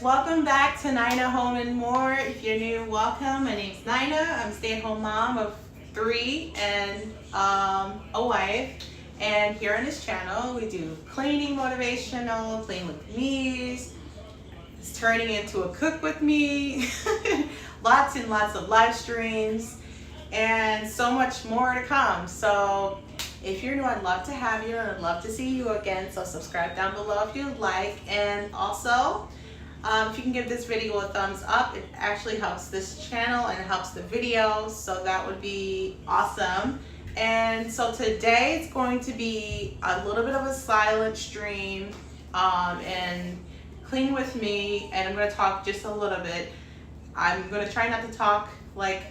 welcome back to Nina Home and More. If you're new, welcome. My name's Nina. I'm a stay-at-home mom of 3 and a wife. And here on this channel, we do cleaning motivational, clean with me's, it's turning into a cook with me, lots and lots of live streams, and so much more to come. So if you're new, I'd love to have you and I'd love to see you again. So subscribe down below if you'd like. And also, if you can give this video a thumbs up, it actually helps this channel and it helps the video. So that would be awesome. And so today it's going to be a little bit of a silent stream and clean with me. And I'm going to talk just a little bit. I'm going to try not to talk like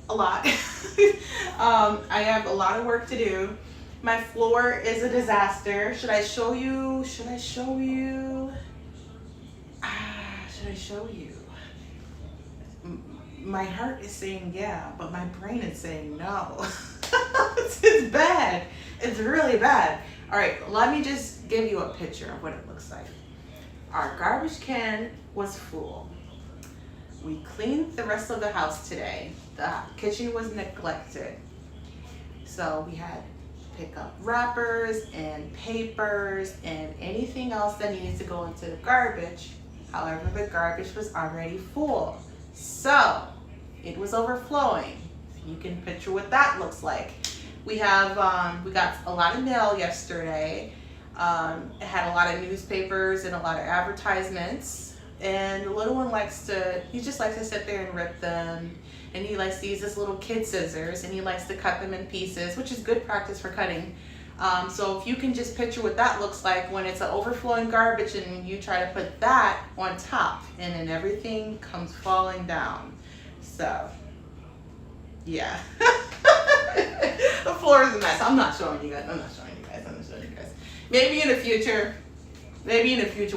a lot. I have a lot of work to do. My floor is a disaster. Should I show you? Should I show you? Should I show you? My heart is saying yeah, but my brain is saying no. It's bad. It's really bad. All right, let me just give you a picture of what it looks like. Our garbage can was full. We cleaned the rest of the house today. The kitchen was neglected. So we had to pick up wrappers and papers and anything else that needed to go into the garbage. However, the garbage was already full. So it was overflowing. You can picture what that looks like. We have, we got a lot of mail yesterday. It had a lot of newspapers and a lot of advertisements. And the little one he just likes to sit there and rip them. And he likes to use this little kid scissors and he likes to cut them in pieces, which is good practice for cutting. So if you can just picture what that looks like when it's an overflowing garbage and you try to put that on top and then everything comes falling down. So, yeah. The floor is a mess. I'm not showing you guys. Maybe in the future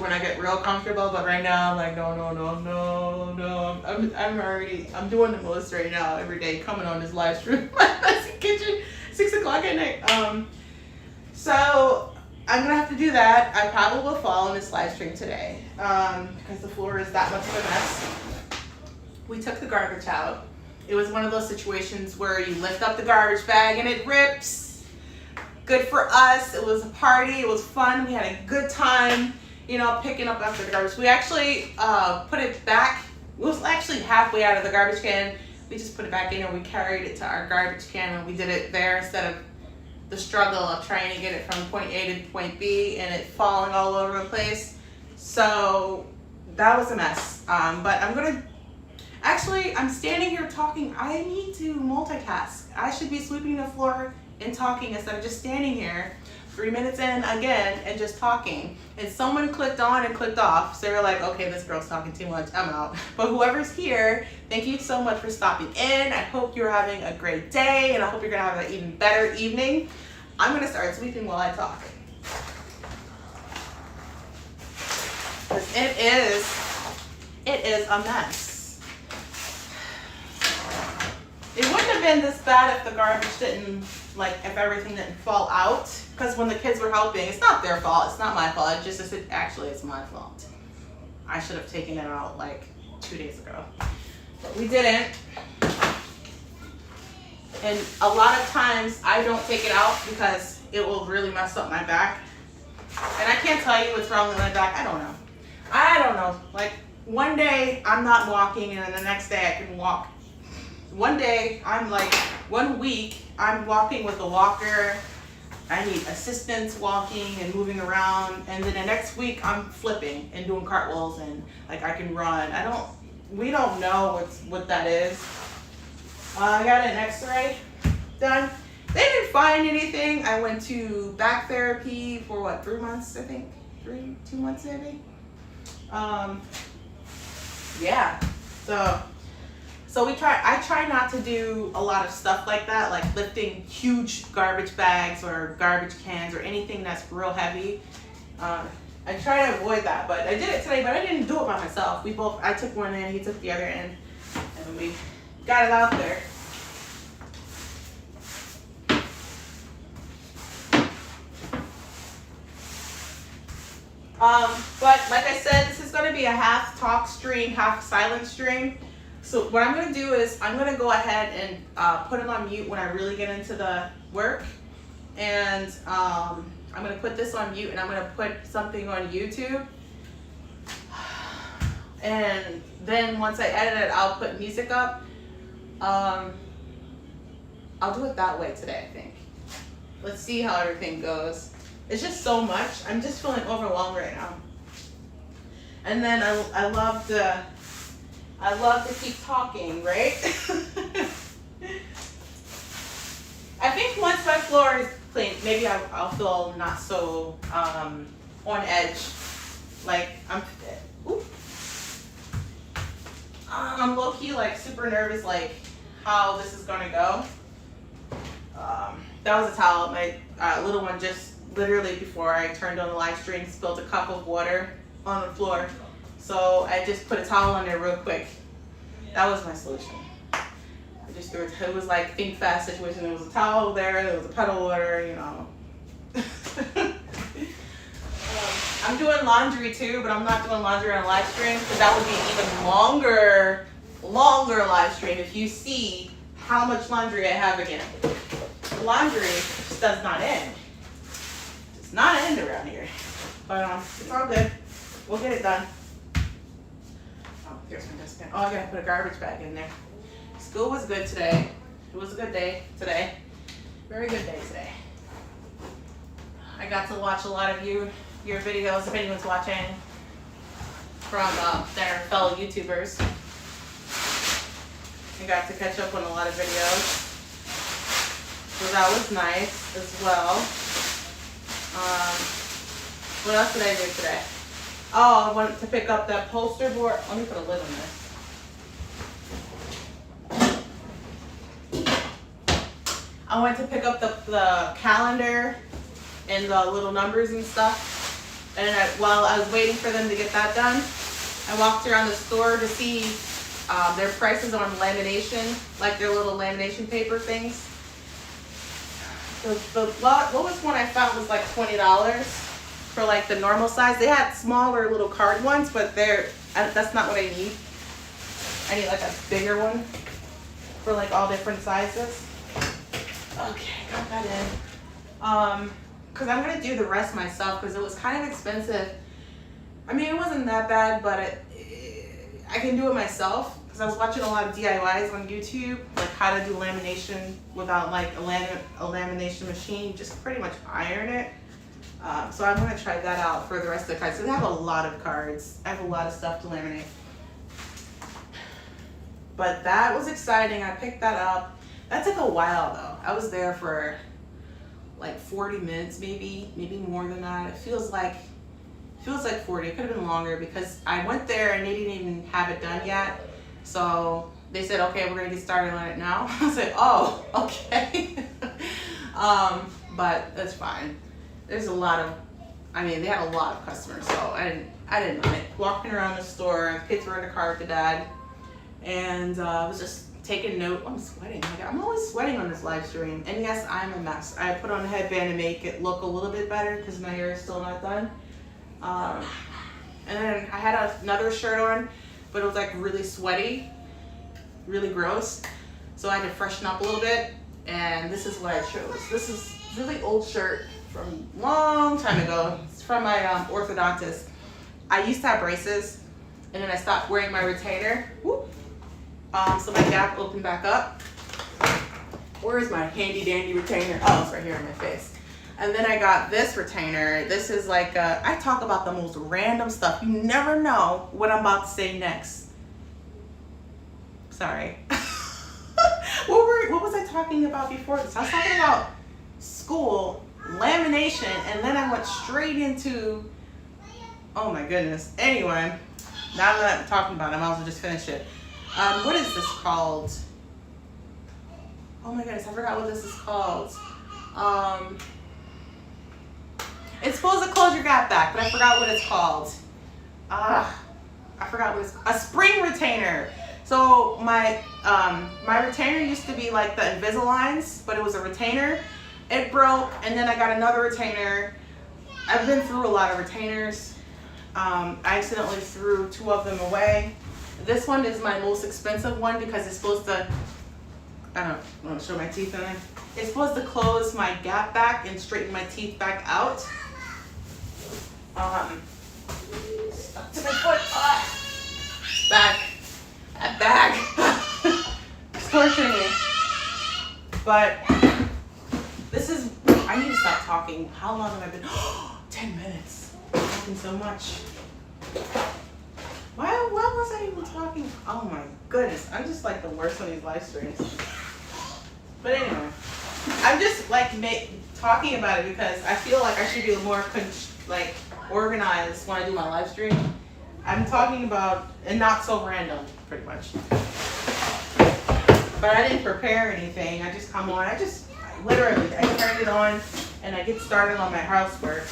when I get real comfortable, but right now I'm like, no. I'm doing the most right now every day, coming on this live stream. Kitchen, 6 o'clock at night. So I'm gonna have to do that. I probably will fall in this live stream today because the floor is that much of a mess. We took the garbage out. It was one of those situations where you lift up the garbage bag and it rips. Good for us. It was a party. It was fun. We had a good time, picking up after the garbage. We actually put it back. It was actually halfway out of the garbage can. We just put it back in and we carried it to our garbage can and we did it there instead of the struggle of trying to get it from point A to point B and it falling all over the place. So that was a mess. But I'm standing here talking. I need to multitask. I should be sweeping the floor and talking instead of just standing here 3 minutes in again and just talking. And someone clicked on and clicked off. So they're like, okay, this girl's talking too much. I'm out. But whoever's here, thank you so much for stopping in. I hope you're having a great day and I hope you're gonna have an even better evening. I'm gonna start sweeping while I talk. Because it is a mess. It wouldn't have been this bad if the garbage if everything didn't fall out. Because when the kids were helping, it's not their fault, it's not my fault, it's my fault. I should have taken it out 2 days ago. But we didn't. And a lot of times I don't take it out because it will really mess up my back. And I can't tell you what's wrong with my back, I don't know. One day I'm not walking and then the next day I can walk. One day, 1 week, I'm walking with a walker. I need assistance walking and moving around. And then the next week, I'm flipping and doing cartwheels and I can run. We don't know what that is. I got an x-ray done. They didn't find anything. I went to back therapy for 3 months, I think? 2 months maybe? Yeah, So I try not to do a lot of stuff like that, like lifting huge garbage bags or garbage cans or anything that's real heavy. I try to avoid that, but I did it today, but I didn't do it by myself. I took one end, he took the other end, and we got it out there. But like I said, this is going to be a half talk stream, half silent stream. So what I'm going to do is I'm going to go ahead and put it on mute when I really get into the work. And I'm going to put this on mute, and I'm going to put something on YouTube. And then once I edit it, I'll put music up. I'll do it that way today, I think. Let's see how everything goes. It's just so much. I'm just feeling overwhelmed right now. And then I love to keep talking, right? I think once my floor is clean, maybe I'll feel not so on edge. Like I'm low-key like super nervous, like how this is gonna go. That was a towel. My little one just literally before I turned on the live stream spilled a cup of water on the floor. So I just put a towel on there real quick. That was my solution. I just threw it. It was like think fast situation. There was a towel there. There was a puddle of water. You know. I'm doing laundry too, but I'm not doing laundry on a live stream because that would be an even longer live stream if you see how much laundry I have again. Laundry just does not end. It's not end around here. But it's all good. We'll get it done. Oh, here's my dustpan. Oh, I gotta put a garbage bag in there. School was good today. It was a good day today. Very good day today. I got to watch a lot of your videos, if anyone's watching, from their fellow YouTubers. I got to catch up on a lot of videos. So that was nice as well. What else did I do today? Oh, I wanted to pick up that poster board. Let me put a lid on this. I went to pick up the calendar and the little numbers and stuff. And while I was waiting for them to get that done, I walked around the store to see their prices on lamination, like their little lamination paper things. The lowest one I found was like $20 for like the normal size. They had smaller little card ones, but that's not what I need. I need like a bigger one for like all different sizes. Okay, got that in. Because I'm going to do the rest myself because it was kind of expensive. I mean, it wasn't that bad, but I can do it myself because I was watching a lot of DIYs on YouTube, like how to do lamination without like a lamination machine, just pretty much iron it. So I'm going to try that out for the rest of the cards. So they have a lot of cards. I have a lot of stuff to laminate. But that was exciting. I picked that up. That took a while though. I was there for like 40 minutes, maybe more than that. It feels like 40. It could have been longer because I went there and they didn't even have it done yet. So they said, okay, we're gonna get started on it now. I said, oh, okay. But that's fine. There's they had a lot of customers, so I didn't mind it. Walking around the store, kids were in the car with the dad, and I was just taking note. I'm sweating. I'm always sweating on this live stream. And yes, I'm a mess. I put on a headband to make it look a little bit better because my hair is still not done. And then I had another shirt on, but it was like really sweaty, really gross. So I had to freshen up a little bit. And this is what I chose. This is a really old shirt from a long time ago. It's from my orthodontist. I used to have braces, and then I stopped wearing my retainer. Whoop. So my gap opened back up. Where is my handy dandy retainer? Oh, it's right here in my face. And then I got this retainer. This is like I talk about the most random stuff. You never know what I'm about to say next. Sorry. What was I talking about before this? I was talking about school, lamination, and then I went straight into, oh my goodness. Anyway, now that I'm talking about it, I might as well just finish it. What is this called? Oh my goodness, I forgot what this is called. It's supposed to close your gap back, but I forgot what it's called. I forgot what it's called. A spring retainer. So my retainer used to be like the Invisaligns, but it was a retainer. It broke, and then I got another retainer. I've been through a lot of retainers. I accidentally threw 2 of them away. This one is my most expensive one because it's supposed to, I don't want to show my teeth in it. It's supposed to close my gap back and straighten my teeth back out. Stuck to my foot. Back. That bag. It's torturing me. But this is, I need to stop talking. How long have I been? 10 minutes. I'm talking so much. Why was I even talking? Oh my goodness. I'm just like the worst on these live streams. But anyway, I'm just like talking about it because I feel like I should be more like organized when I do my live stream. I'm talking about, and not so random, pretty much. But I didn't prepare anything. I just come on. I literally turn it on and I get started on my housework.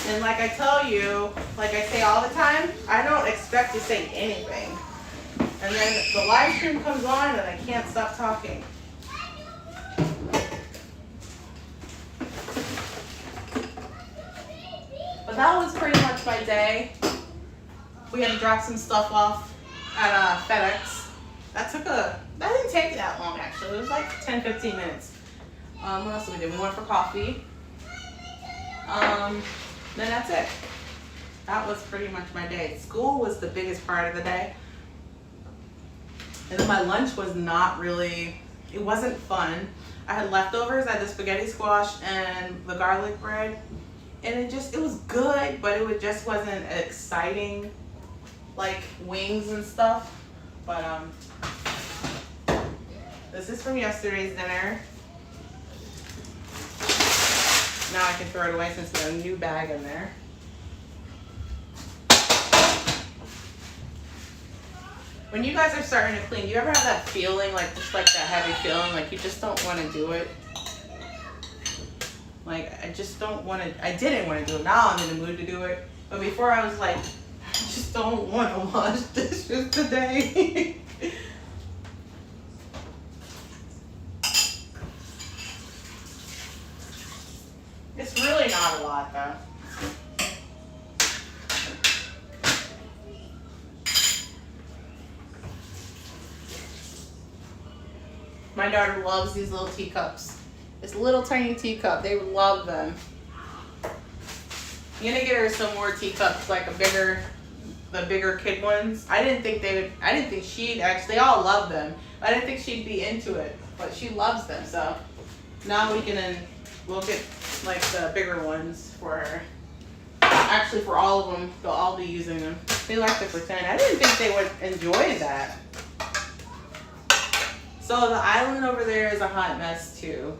And like I tell you, like I say all the time, I don't expect to say anything. And then the live stream comes on and I can't stop talking. But that was pretty much my day. We had to drop some stuff off at FedEx. That didn't take that long actually. It was like 10-15 minutes. What else did we do? We went for coffee. Then that's it. That was pretty much my day. School was the biggest part of the day. And then my lunch was not really, it wasn't fun. I had leftovers. I had the spaghetti squash and the garlic bread. And it was good, but it just wasn't exciting, like wings and stuff. But this is from yesterday's dinner. Now I can throw it away since there's a new bag in there. When you guys are starting to clean, do you ever have that feeling, like just like that heavy feeling, like you just don't want to do it? Like I didn't want to do it. Now I'm in the mood to do it. But before I was like, I just don't want to wash dishes today. It's really not a lot though. My daughter loves these little teacups. It's a little tiny teacup. They love them. I'm gonna get her some more teacups, like the bigger kid ones. I didn't think she'd actually, they all love them. I didn't think she'd be into it, but she loves them. So now we'll get like the bigger ones for her. Actually, for all of them, they'll all be using them. They like to pretend. I didn't think they would enjoy that. So the island over there is a hot mess too.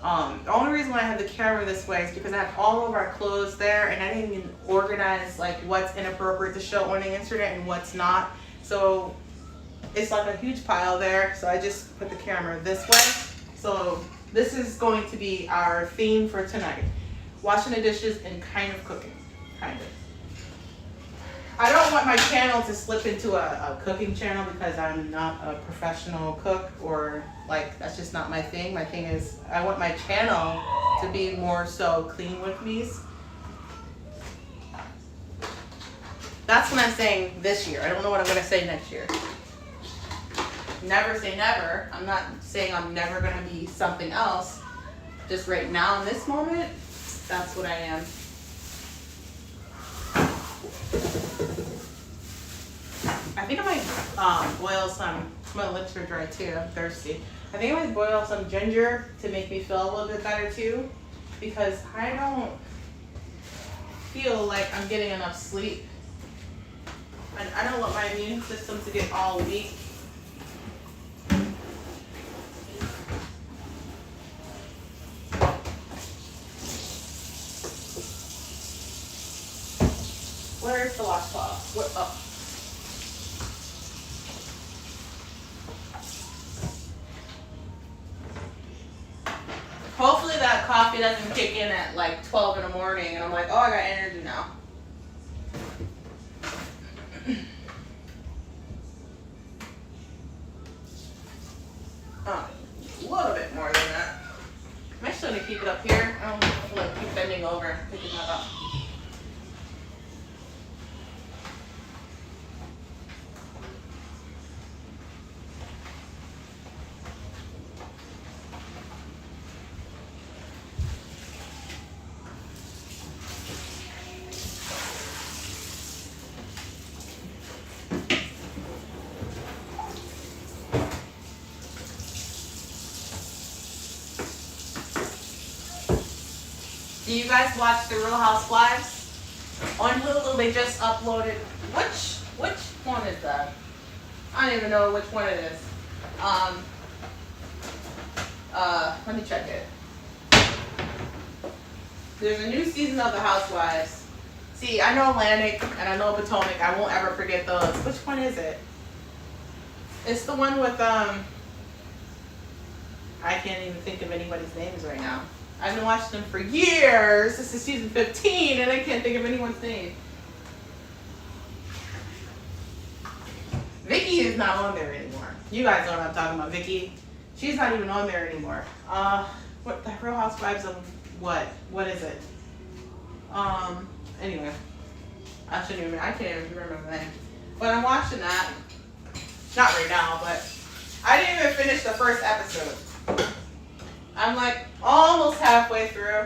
The only reason why I have the camera this way is because I have all of our clothes there and I didn't even organize like what's inappropriate to show on the internet and what's not. So it's like a huge pile there. So I just put the camera this way. So this is going to be our theme for tonight. Washing the dishes and kind of cooking. Kind of. I don't want my channel to slip into a cooking channel because I'm not a professional cook, or like that's just not my thing. My thing is I want my channel to be more so clean with me's. That's what I'm saying this year. I don't know what I'm going to say next year. Never say never. I'm not saying I'm never going to be something else. Just right now in this moment, that's what I am. I think I might boil some, my lips are dry too, I'm thirsty. I think I might boil some ginger to make me feel a little bit better too, because I don't feel like I'm getting enough sleep. And I don't want my immune system to get all weak. Where's the washcloth? What? Oh. Hopefully that coffee doesn't kick in at like 12 in the morning and I'm like, oh, I got energy now. Oh, a little bit more than that. I'm actually going to keep it up here. I don't feel like keep bending over, picking that up. Do you guys watch The Real Housewives? On Hulu, they just uploaded. Which one is that? I don't even know which one it is. Let me check it. There's a new season of The Housewives. See, I know Atlantic and I know Potomac. I won't ever forget those. Which one is it? It's the one with I can't even think of anybody's names right now. I've been watching them for years. This is season 15 and I can't think of anyone's name. Vicky is not on there anymore. You guys know what I'm talking about, Vicky. She's not even on there anymore. What the Real Housewives of what? What is it? Anyway. I can't even remember the name. But I'm watching that. Not right now, but I didn't even finish the first episode. I'm like almost halfway through.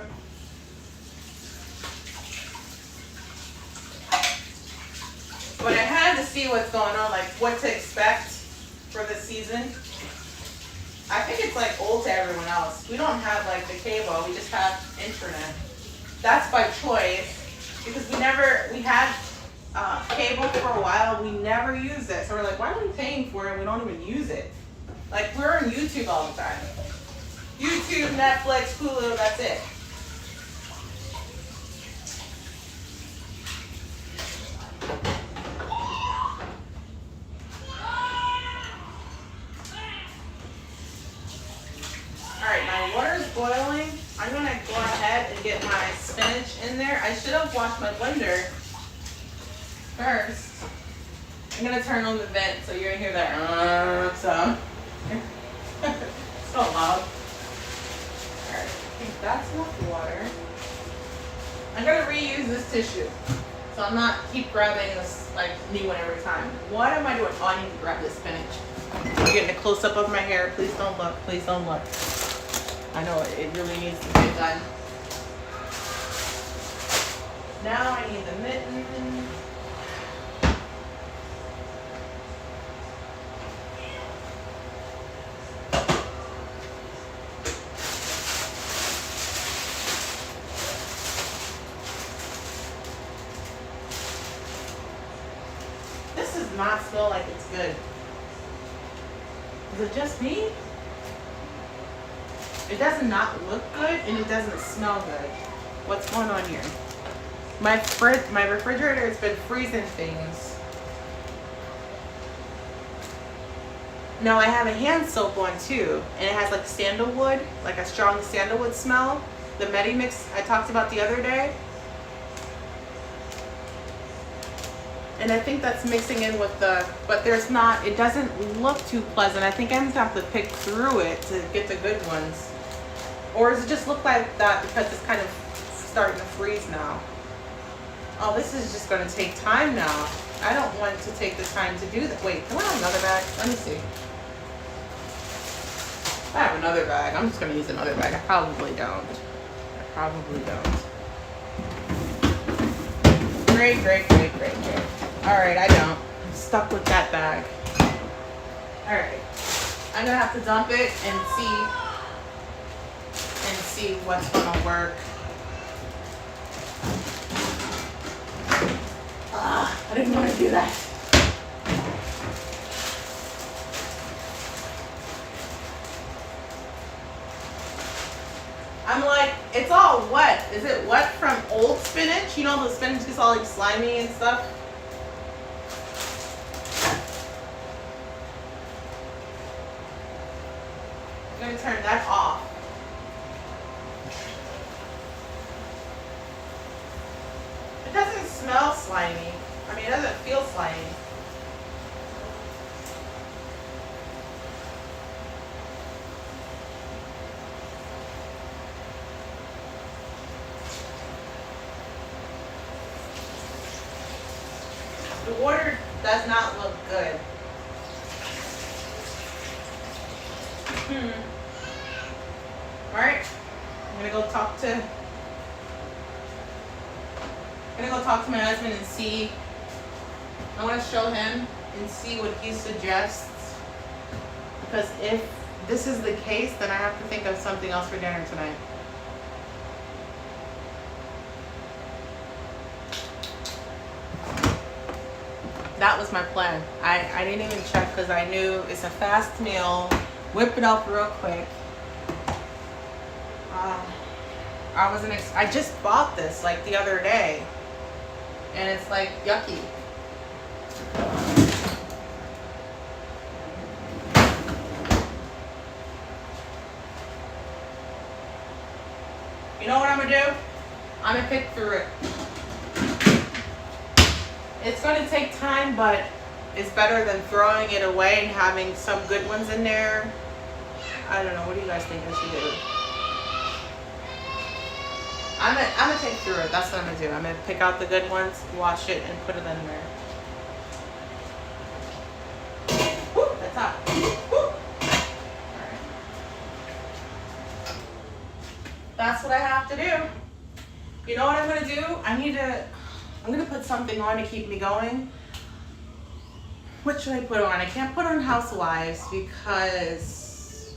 But I had to see what's going on, like what to expect for this season. I think it's like old to everyone else. We don't have like the cable, we just have internet. That's by choice because we had cable for a while, we never used it. So we're like, why are we paying for it and we don't even use it? Like we're on YouTube all the time. YouTube, Netflix, Hulu, that's it. Alright, my water's boiling. I'm going to go ahead and get my spinach in there. I should have washed my blender first. I'm going to turn on the vent so you're going to hear that sound. So loud. Alright, I think that's enough water. I'm going to reuse this tissue. So I'm not keep grabbing this like new one every time. What am I doing? Oh, I need to grab this spinach. I'm getting a close up of my hair. Please don't look. Please don't look. I know it really needs to get done. Now I need the mitten. This does not smell like it's good. Is it just me? It does not look good and it doesn't smell good. What's going on here? My refrigerator has been freezing things. No, I have a hand soap on too, and it has like sandalwood, like a strong sandalwood smell. The Medimix I talked about the other day. And I think that's mixing in with the, but there's not, it doesn't look too pleasant. I think I'm gonna have to pick through it to get the good ones. Or does it just look like that because it's kind of starting to freeze now? Oh, this is just gonna take time now. I don't want to take the time to do that. Wait, do I have another bag? Let me see. I have another bag. I'm just gonna use another bag. I probably don't. Great. All right, I don't. I'm stuck with that bag. All right, I'm gonna have to dump it and see what's gonna work. I didn't want to do that. I'm like, it's all wet. Is it wet from old spinach? You know, the spinach gets all like slimy and stuff. I'm gonna turn that off. It doesn't smell slimy. I mean, it doesn't feel slimy. The water does not look good. Alright, I'm gonna go talk to my husband and see. I want to show him and see what he suggests. Because if this is the case, then I have to think of something else for dinner tonight. that was my plan. I didn't even check because I knew it's a fast meal. Whip it up real quick. I just bought this like the other day, and it's like yucky. You know what I'm gonna do? I'm gonna pick through it. It's gonna take time, but it's better than throwing it away and having some good ones in there. I don't know. What do you guys think I should do? I'm gonna take through it. That's what I'm gonna do. I'm gonna pick out the good ones, wash it, and put it in there. Woo, that's hot. Woo. All right. That's what I have to do. You know what I'm gonna do? I'm gonna put something on to keep me going. What should I put on? I can't put on Housewives because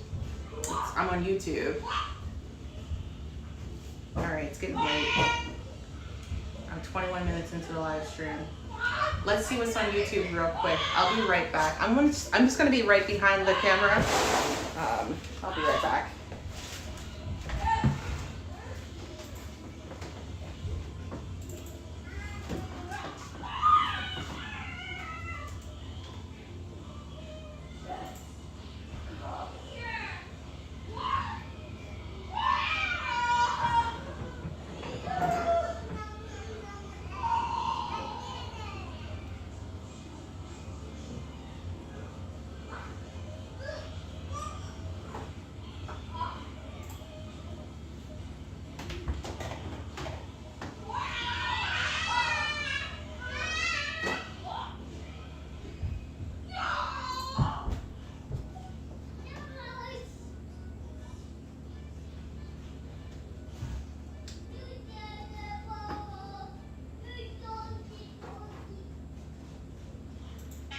I'm on YouTube. Alright, it's getting late. I'm 21 minutes into the live stream. Let's see what's on YouTube real quick. I'll be right back. I'm just gonna be right behind the camera. I'll be right back.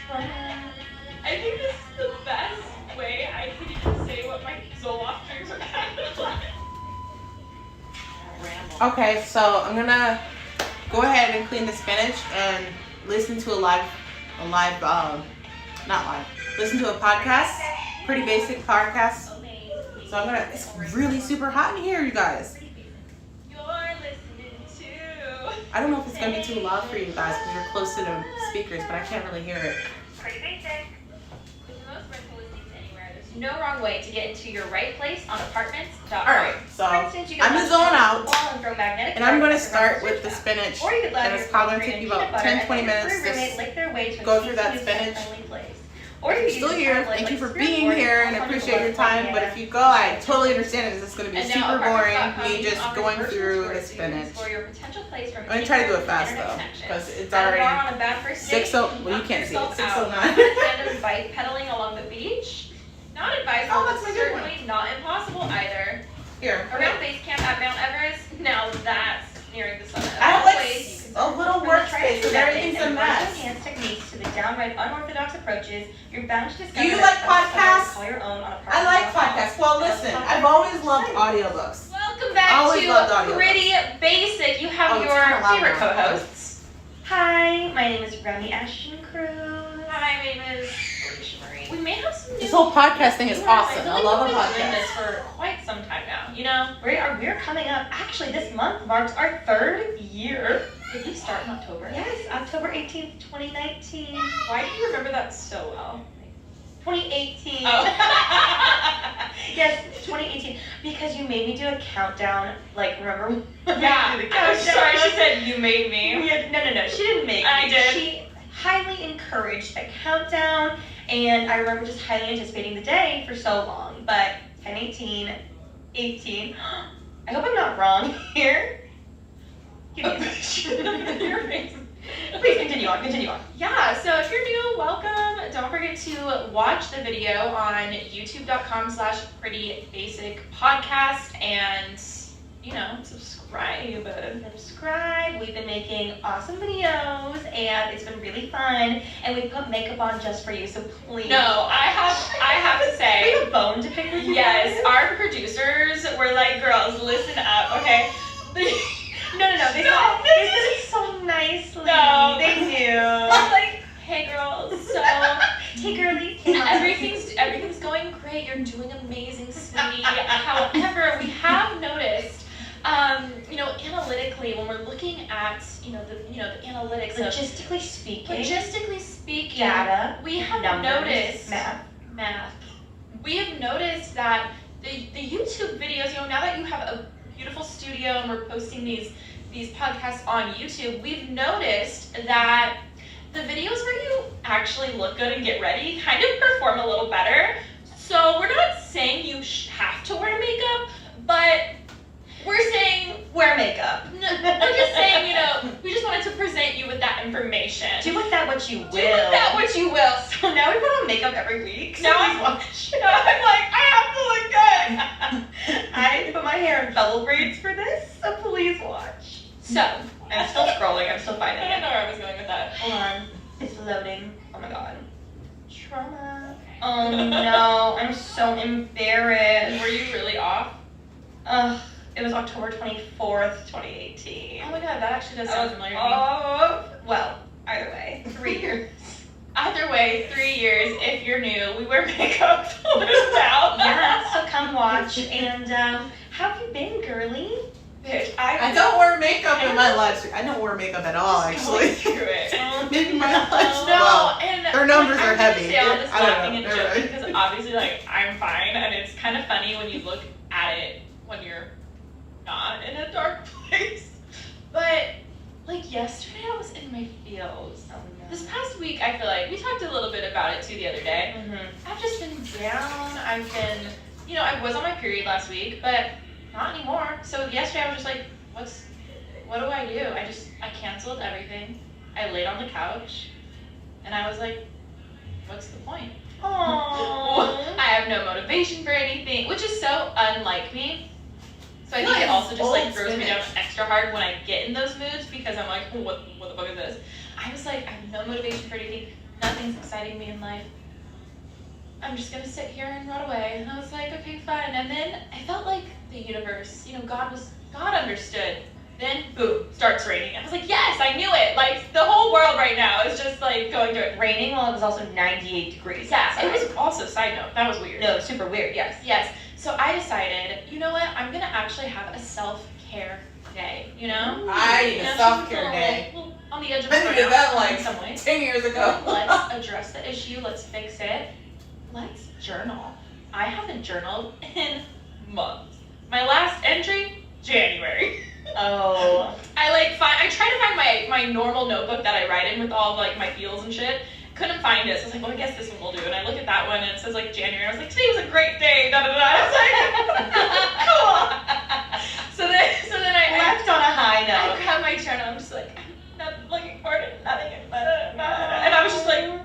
I think this is the best way I can even say what my Zoloft drinks are kind of like. Okay, so I'm gonna go ahead and clean the spinach and listen to listen to a podcast, Pretty Basic podcast. So it's really super hot in here, you guys. You're listening to. I don't know if it's gonna be too loud for you guys because you're close to the speakers, but I can't really hear it. Pretty Basic. With the most rental listings anywhere, there's no wrong way to get into your right place on apartments.com. Alright, so For instance, you I'm can gonna zone out. and throw magnetic And I'm gonna cards start around with the surf spinach. Or you could let And your it's probably gonna friends take you peanut about butter 10-20 and let your minutes furry roommate to lick their way to a go through that peaceful, spinach. friendly place. Or you If could you're still use a here, tablet thank you like for being Springboard here and I on appreciate your the time. But left if you go, I totally understand it. This is gonna be And super now, boring, apartments.com me just offers going virtual through the tours spinach. for your potential place from I'm gonna try to do it fast internet though, connection. because it's At a bar already on a bad first date, 6:00. Well, you knock can't see it. yourself 6:09. out. Random bike pedaling along the beach. Not advisable, Oh, but that's my good one. certainly not impossible either. Here. Around base camp at Mount Everest, now that's nearing the summit. I have Of all like ways you can a little From the workspace because tri-state everything's a and mess. advanced techniques to the downright unorthodox approaches, you're bound to discover. Do you that like some podcasts? Call your own on I like apartments.com. podcasts. Well, listen, I've always loved audiobooks. Welcome back Always loved to audiobooks. Pretty Basic. You have Oh, it's your kinda loud favorite now. co-hosts. Hi, my name is Remy Ashton Cruz. Hi, my name is Alicia Marie. We may have some This new whole podcast thing is viewers. awesome. feel I like love a we've been doing podcast. this for quite some time now. You know, we're coming up. Actually, this month marks our 3rd year. Did we start in October? Yes, October 18th, 2019. Why do you remember that so well? 2018. Oh. Yes, 2018. Because you made me do a countdown. Like, remember? when we Yeah, did the I was countdown? sorry she said you made me. No. She didn't make I me. did. She highly encouraged a countdown, and I remember just highly anticipating the day for so long. But 10, 18. I hope I'm not wrong here. Give me a your face. Please continue on. Yeah, so if you're new, welcome. Don't forget to watch the video on youtube.com/prettybasicpodcast and, Subscribe. We've been making awesome videos, and it's been really fun. And we put makeup on just for you, so please. No, I have to We say, have a bone to pick with you. yes, our producers were like, girls, listen up, okay? No. They said it so nicely. No. They do. Like, hey Hey, girlies. Everything's going great. You're doing amazing, sweetie. However, we have noticed, analytically, when we're looking at, the analytics Logistically speaking, data, we have numbers, noticed math. We have noticed that the YouTube videos, now that you have a beautiful studio and we're posting these podcasts on YouTube, we've noticed that the videos where you actually look good and get ready kind of perform a little better. So we're not saying you have to wear makeup, but we're saying wear makeup. No, we're just saying, we just wanted to present you with that information. Do with that what you will. Do with that what you will. So now we put on makeup every week. Now I'm like, I have to look good. I put my hair in bevel braids for this, so please watch. So, I'm still scrolling, I'm still finding I don't it. know where I was going with that. Hold on. It's loading. Oh my god. Trauma. Oh no, I'm so embarrassed. Were you really off? It was October 24th, 2018. Oh my god, that actually does sound familiar to me. Well, either way, 3 years. Either way, 3 years. If you're new, we wear makeup to live now. Yeah, so come watch. And how have you been, girly? Bitch, I don't wear makeup in my live stream. I don't wear makeup at all, actually. Through it. Maybe my live stream. No, Well, and their numbers I'm are gonna heavy. say all this I don't laughing know. and joking because obviously, I'm fine, and it's kind of funny when you look at it when you're not in a dark place. But yesterday, I was in my feels. Oh no. This past week, I feel like we talked a little bit about it too the other day. Mm-hmm. I've just been down. I've been, I was on my period last week, but not anymore. So yesterday, I was just like, what do I do? I canceled everything. I laid on the couch, and I was like, what's the point? Aww. I have no motivation for anything, which is so unlike me. So I think Nice. it also just Old throws me down spinach. extra hard when I get in those moods because I'm like, what the fuck is this? I was like, I have no motivation for anything. Nothing's exciting me in life. I'm just gonna sit here and run away. And I was like, okay, fine. And then I felt like the universe, God understood. Then boom, starts raining. I was like, yes, I knew it. Like the whole world right now is just like going through it. Raining while it was also 98 degrees. Yeah, outside. it was also, side note, that was weird. No, super weird, yes. Yes. So I decided, you know what? I'm gonna actually have a self-care day. I need a self-care day. Little on the edge of I burnout did that in like some ways. 10 years ago. Let's address the issue. Let's fix it. Let's journal. I haven't journaled in months. My last entry, January. Oh. I tried to find my normal notebook that I write in with all my feels and shit. Couldn't find it, so I was like, well, I guess this one will do. And I look at that one and it says January. I was like, today was a great day. Da da da. I was like, cool. So then I Left on a high I note. grabbed my journal. I'm just like, I'm not looking forward to nothing. And I was just like,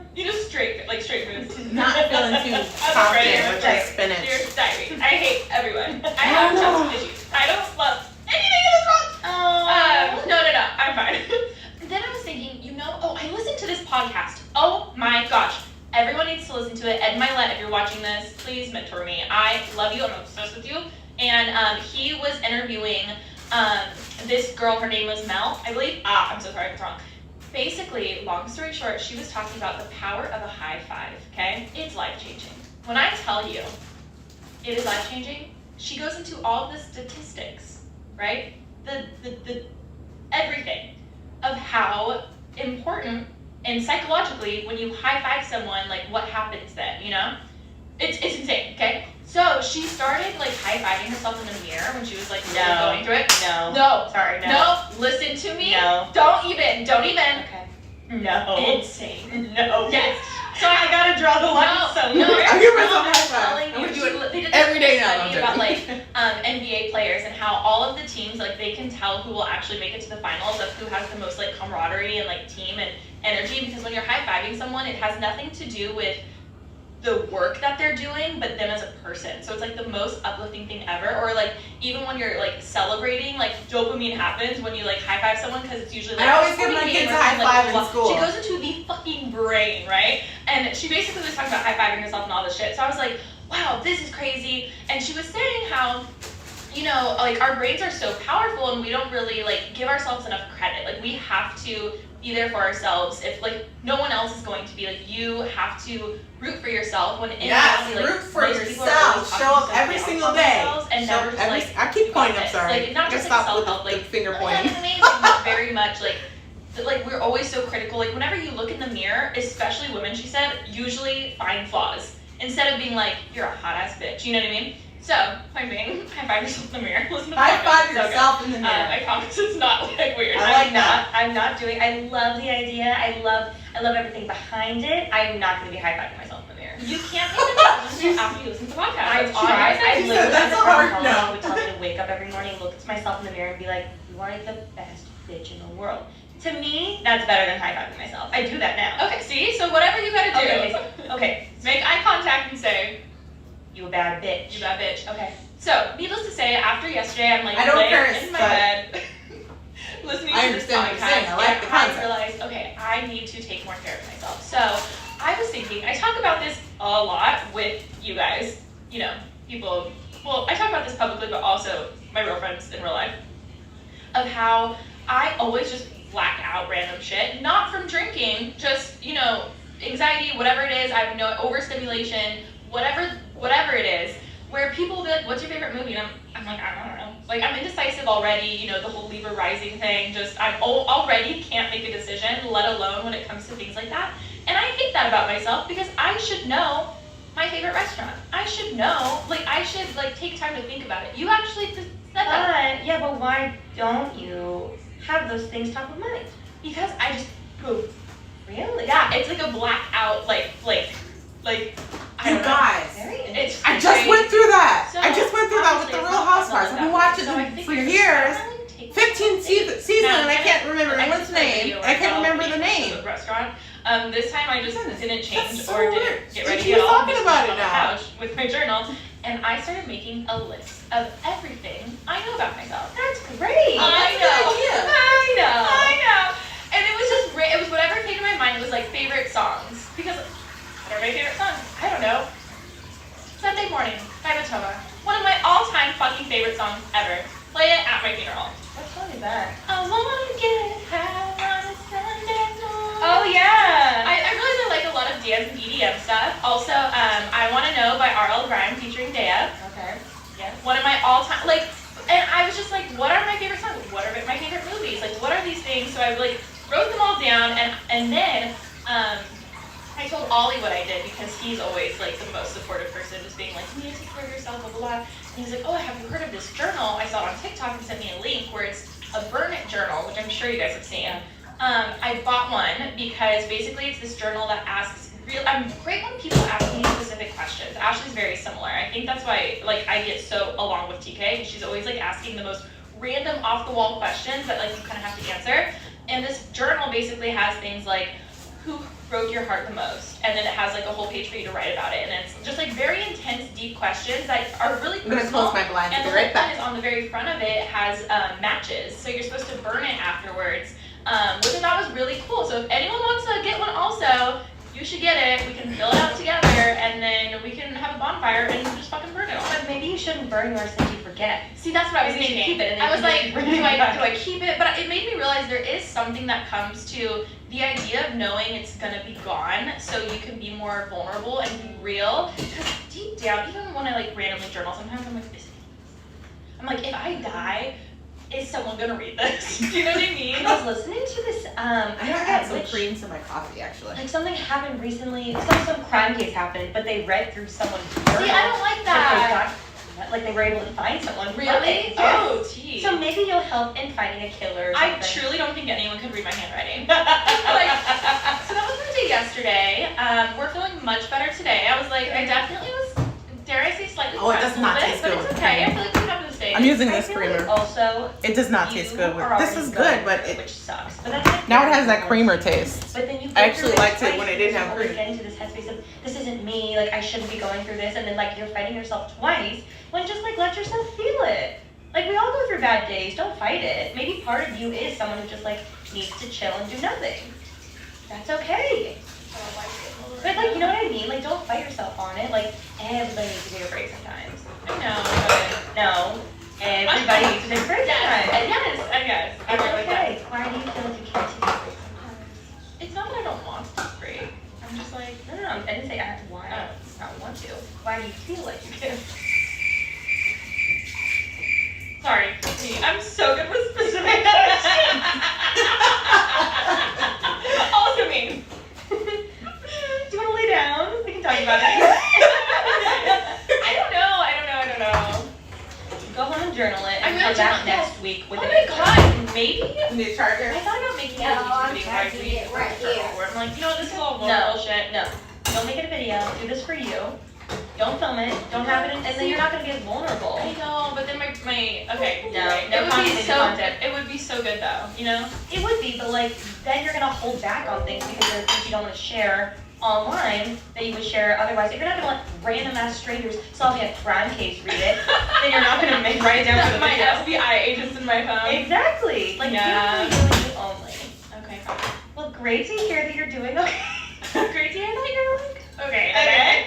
straight moves. Not feeling too I'm ready. confident with that spinach. Dear diary, I hate everyone. I have trust issues. I don't love anything in this world. No, I'm fine. Then I was thinking, I listened to this podcast. Oh my gosh. Everyone needs to listen to it. Ed Milet, if you're watching this, please mentor me. I love you. I'm obsessed with you. And he was interviewing this girl. Her name was Mel, I believe. I'm so sorry if it's wrong. Basically, long story short, she was talking about the power of a high five, okay? It's life-changing. When I tell you it is life-changing, she goes into all the statistics, right? The everything of how important and psychologically when you high-five someone, what happens then, It's insane, okay? So she started high-fiving herself in the mirror when she was really going through it. No. Sorry, no. No, listen to me. No. Don't even. Okay. No. Insane. No. Yes. So I gotta draw the line somewhere. I give myself a high five. Telling I'm you, gonna do it they did every day this now. study about NBA players and how all of the teams they can tell who will actually make it to the finals of who has the most camaraderie and team and energy, because when you're high-fiving someone, it has nothing to do with the work that they're doing, but them as a person. So it's the most uplifting thing ever. Or even when you're celebrating, dopamine happens when you high-five someone, because it's usually I always give my sporting kids game a or high something, five in blah, blah, blah. school. She goes into the fucking brain, right? And she basically was talking about high-fiving herself and all this shit. So I was like, wow, this is crazy. And she was saying how, our brains are so powerful and we don't really give ourselves enough credit. We have to be there for ourselves. If no one else else is going to be. Like, you have to root for yourself when in Yes, reality, like, root for most people are always yourself. talking Show up so every down single on day. themselves and Show never up just every, like, I keep you pointing, got I'm this. sorry. Like, not I just gotta like stop with self-help, the like, finger oh, that's pointing. amazing, but very much like, like we're always so critical. Like whenever you look in the mirror, especially women, she said, usually find flaws instead of being like, you're a hot ass bitch. You know what I mean? So, point being, high five yourself in the mirror. Listen to the High podcast, five it's so good. yourself in the mirror. I promise it's not like weird. I like that. I'm not doing. I love the idea. I love everything behind it. I'm not going to be high fiving myself in the mirror. You can't make the decision after you listen to the podcast. I That's all tried. I'm I saying. literally That's had a hard friend no. who would tell me to wake up every morning, look at myself in the mirror, and be like, "You are the best bitch in the world." To me, that's better than high fiving myself. I do that now. Okay, see? So whatever you gotta do. Okay. Make eye contact and say, You a bad bitch. you bad bitch. Okay. So, needless to say, after yesterday, I'm like I don't laying curse, in my but bed, listening I to this understand what you're saying. podcast, I like the and concept. I realized, okay, I need to take more care of myself. So, I was thinking, I talk about this a lot with you guys, you know, people, well, I talk about this publicly, but also my real friends in real life, of how I always just black out random shit, not from drinking, just, you know, anxiety, whatever it is, I have no overstimulation, whatever it is, where people will be like, what's your favorite movie? And I'm like, I don't know. Like, I'm indecisive already, you know, the whole Libra rising thing, just, I'm already can't make a decision, let alone when it comes to things like that. And I hate that about myself because I should know my favorite restaurant. I should know, like, I should, like, take time to think about it. You actually just said that. But why don't you have those things top of mind? Because I just, poof. Really? Yeah, it's like a blackout, like, I You don't know. guys, Very It's I just went through that. So, I just went through that with honestly, the it's Real not Housewives. I've that been way. watching So I them for figured years. I really take 15 seasons, and I can't remember I anyone's just put a name. video I can't of remember the me name. at the restaurant. This time I just didn't change That's so or weird. didn't get ready And at she's all. talking Just about sat it on the now. couch with my journal, and I started making a list of everything I know about myself. That's great. I that's a know. good idea. I know. And it was just it was whatever came to my mind. It was like favorite songs because what are my favorite songs? I don't know. Sunday Morning by Matoma. One of my all-time fucking favorite songs ever. Play it at my funeral. What song is that? I wanna get high on a Sunday morning. Oh yeah. I realize I like a lot of dance and EDM stuff. Also, I Wanna Know by R.L. Grime featuring Dea. Okay. Yes. One of my all-time, like, and I was just like, what are my favorite songs? What are my favorite movies? Like, what are these things? So I like wrote them all down, and then I told Ollie what I did because he's always like the most supportive person, just being like, you need to take care of yourself, blah blah blah. And he's like, oh, have you heard of this journal? I saw it on TikTok and sent me a link where it's a burn it journal, which I'm sure you guys have seen. I bought one because basically it's this journal that asks I'm great when people ask me specific questions. Ashley's very similar. I think that's why like I get so along with TK because she's always like asking the most random off the wall questions that like you kind of have to answer. And this journal basically has things like who broke your heart the most, and then it has like a whole page for you to write about it, and it's just like very intense, deep questions that are really I'm gonna personal. close my blinds And and the be whole right thing is back. on the very front of it has matches, so you're supposed to burn it afterwards, which I thought was really cool. So if anyone wants to get one also, you should get it. We can fill it out together, and then we can have a bonfire and just fucking burn it all. But maybe you shouldn't burn yours since you forget. See, that's what I was Maybe you should thinking. keep it and then I was you can like, just do bring it back. I keep it? But it made me realize there is something that comes to the idea of knowing it's gonna be gone, so you can be more vulnerable and be real. Because deep down, even when I like randomly journal, sometimes I'm like, if I die, is someone gonna read this? Do you know what I mean? I was listening to this. I I gotta forget add some which. cream to my coffee, actually. Like something happened recently. Some crime case happened, but they read through someone's journal. See, I don't like to that. document, like they were able to find someone. from Really? it. Yes. Oh, gee. So maybe you'll help in finding a killer or I something. truly don't think anyone could read my handwriting. So that was my day yesterday. We're feeling much better today. I was like, I definitely was, dare I say, slightly Oh, it depressed does a not little taste bit, good but it's with okay. I cream. feel like we have this day. I'm using I this feel like creamer. also, It does not you taste good. are This already is good, going but through, it which sucks. But that's like now it has that creamer taste. But then you I actually liked it when it didn't you have always cream. get into this headspace of this isn't me, like I shouldn't be going through this, and then like you're fighting yourself twice when just like let yourself feel it. Like we all go through bad days, don't fight it. Maybe part of you is someone who just like needs to chill and do nothing. That's okay. But like you know what I mean? Like don't fight yourself on it. Like everybody needs to take a break sometimes. I know, but No. Everybody needs to take a break yes, sometimes. I guess. I It's really like that. okay. Why do you feel like you can't take a break sometimes? It's not that I don't want to be free. do you feel like you do? Sorry, me. I'm so good with specific questions. Also me. Do you want to lay down? We can talk about it. I don't know. Go home and journal it I'm and gonna come back journal- next week with Oh an my answer. god, maybe? You need a charger? I thought about making No, a YouTube I'm video where I charging read it right here. where I'm like, you know, this is all No. vulnerable shit. No, don't make it a video. Do this for you. Don't film it. Don't have it, and then you're not gonna get vulnerable. I know, but then my okay. No, you're right. no It would be content, so content. it would be so good though, you know? It would be, but like then you're gonna hold back on things because there are things you don't want to share online that you would share otherwise. If you're not gonna let random ass strangers solve me a crime case read it, then you're not gonna write it down for the my video. FBI agents in my phone. Exactly. Like Yeah. do it for you and you only. Okay, fine. Well, great to hear that you're doing okay. Great to hear that you're like, okay.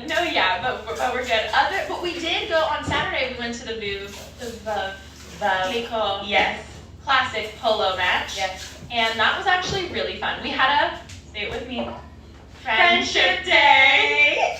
No, yeah, but we're good. But we did go on Saturday. We went to the Veuve Yes. Classic polo match. Yes. And that was actually really fun. We had a, say it with me, Friendship Day.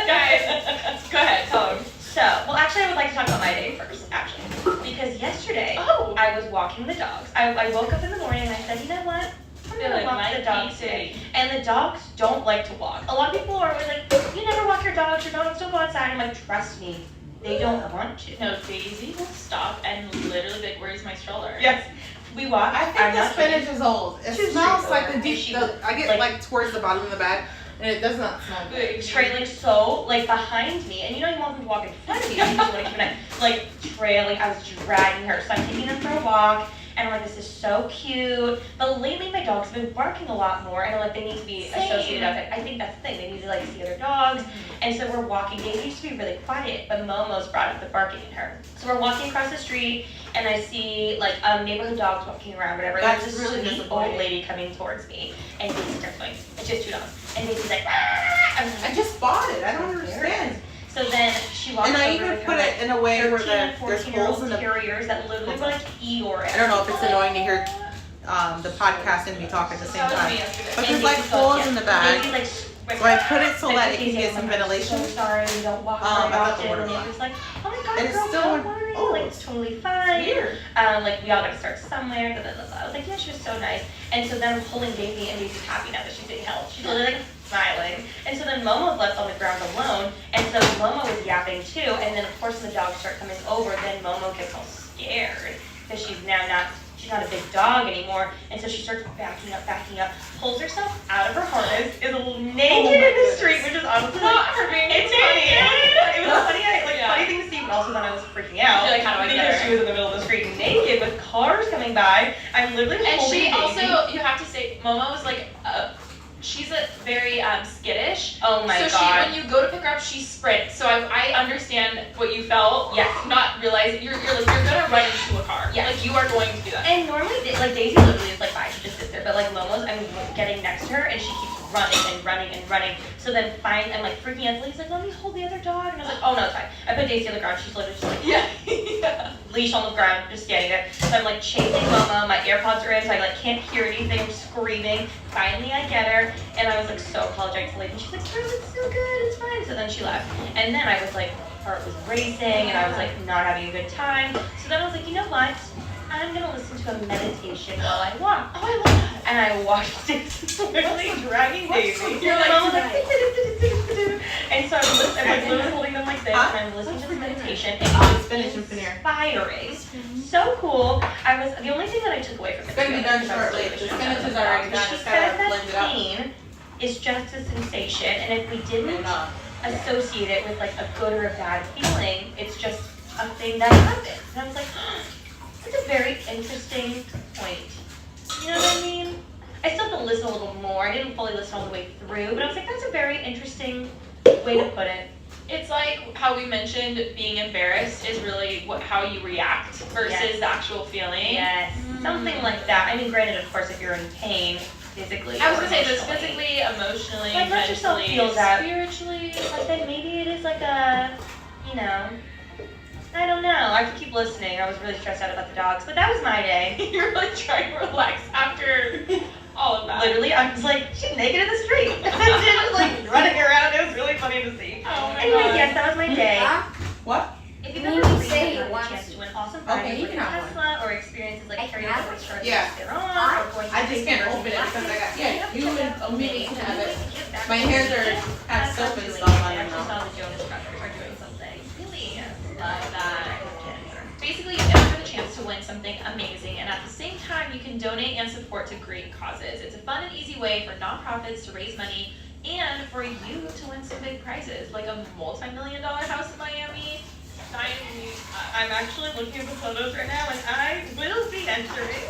Guys, go ahead, tell them. So, well, actually, I would like to talk about my day first, actually, because yesterday Oh, I was walking the dogs. I woke up in the morning and I said, you know what? I'm gonna feeling walk the like dogs City. today. And the dogs don't like to walk. A lot of people are always like, you never walk your dogs. Your dogs don't go outside. I'm like, trust me, they don't want to. No, Daisy will stop and literally be like, where's my stroller? Yes. We walk. I think I'm the not kidding. spinach is old. It She's smells straight like over. the deep. She- I get like towards the bottom of the bag, and it does not smell good. Trailing so like behind me, and you know you want them to walk in front of you. You want to keep an like trailing. I was dragging her, so I'm taking them for a walk, and I'm like, this is so cute. But lately, my dogs have been barking a lot more, and I'm like, they need to be associated with it. I think that's the thing. They need to like see other dogs, and so we're walking. Daisy used to be really quiet, but Momo's brought up the barking in her. So we're walking across the street, and I see like neighborhood dogs walking around, whatever. That's There's this really sweet disappointing. old lady coming towards me, and Daisy starts going. It's just two dogs, and Daisy's like, ah! I was I like, just bought it. I don't understand. so then she walks And I over even with put her, it in a way where 13 and there's 14-year-old holes in the. terriers that literally were like Eeyore. I don't know if it's annoying to hear the podcast and me talk at the same That was me time. yesterday. But there's like holes in the bag. So I put it so that it can get some ventilation. So sorry, we don't walk I very thought the often. water And was it was like, oh my god, And it's girl, still don't on- worry. oh. Like, it's totally fine. Weird. Like, we all gotta start somewhere. Blah, blah, blah, blah. I was like, yeah, she was so nice. And so then I'm holding Daisy, and Daisy's happy now that she's getting help. She's literally like smiling. And so then Momo's left on the ground alone. And so Momo was yapping too. And then, of course, when the dogs start coming over, then Momo gets all scared because she's not a big dog anymore. And so she starts backing up, pulls herself out of her harness, is naked in the street, which is honestly Not for being it's funny. It was funny, Yeah. funny thing to see, but also then I was freaking out. You're like, how do I get because her? she was in the middle of the street naked with cars coming by. I'm literally And holding she Daisy. also, you have to say, Momo was like, she's a very skittish. Oh my so god. when you go to pick her up, she sprints. So I understand what you felt. Yes. Not realizing you're gonna run into a car. Yes. Like you are going to do that. And normally, like Daisy literally is like fine, she just sits there. But like Momo's, I'm getting next to her and she keeps running and running and running. So then I'm like freaking out. He's like, let me hold the other dog. And I was like, oh no, it's fine. I put Daisy on the ground. She's literally just like Yeah. leash on the ground, just standing there. So I'm like chasing Momo. My AirPods are in, so I like can't hear anything. I'm screaming. Finally, I get her, and I was like so apologetic to the lady. She's like, "Girl, it's so good, it's fine." So then she left, and then I was like, heart was racing, and I was like not having a good time. So then I was like, you know what? I'm gonna listen to a meditation while I walk. Oh, I love that. And I watched it, literally dragging Daisy. You're like, and I was like, and so I'm like literally holding them like this, and I'm listening to this meditation, and it Spinach and was paneer. inspiring. So cool. I was the only thing that I took away from it. It's gonna be done because I was shortly. really The stressed spinach out is about already the done. dogs. It's She gotta said that blend it up. pain is just a sensation, and if we didn't No. associate it with like a good or a bad feeling, it's just a thing that happens. And I was like, that's a very interesting point. You know what I mean? I still have to listen a little more. I didn't fully listen all the way through, but I was like, that's a very interesting way to put it. It's like how we mentioned being embarrassed is really how you react versus Yes. the actual feeling. Yes, something like that. I mean, granted, of course, if you're in pain physically, I was or gonna say this emotionally. physically, emotionally, Like, let yourself mentally, feel that. spiritually. But then maybe it is like a, you know, I don't know. I could keep listening. I was really stressed out about the dogs, but that was my day. You're like trying to relax after all of that. Literally, I was like, she's naked in the street. Just like running around. It was really funny to see. Oh my Anyways, God. yes, that was my day. What? If you've You ever need to recently say had it the once. chance to win awesome Okay, prizes you like can a have Tesla or experiences like I carrying can have over one. charges Yeah. their own or going to I just can't open it because I got, yeah, you and Omega can have it. My hairs have soap and stuff on them I now. saw the Jonas Brothers are doing something. Really? Love that. Basically, you enter the chance to win something amazing, and at the same time, you can donate and support to great causes. It's a fun and easy way for nonprofits to raise money and for you to win some big prizes, like a multi-million-dollar house in Miami. I'm actually looking at the photos right now, and I will be entering.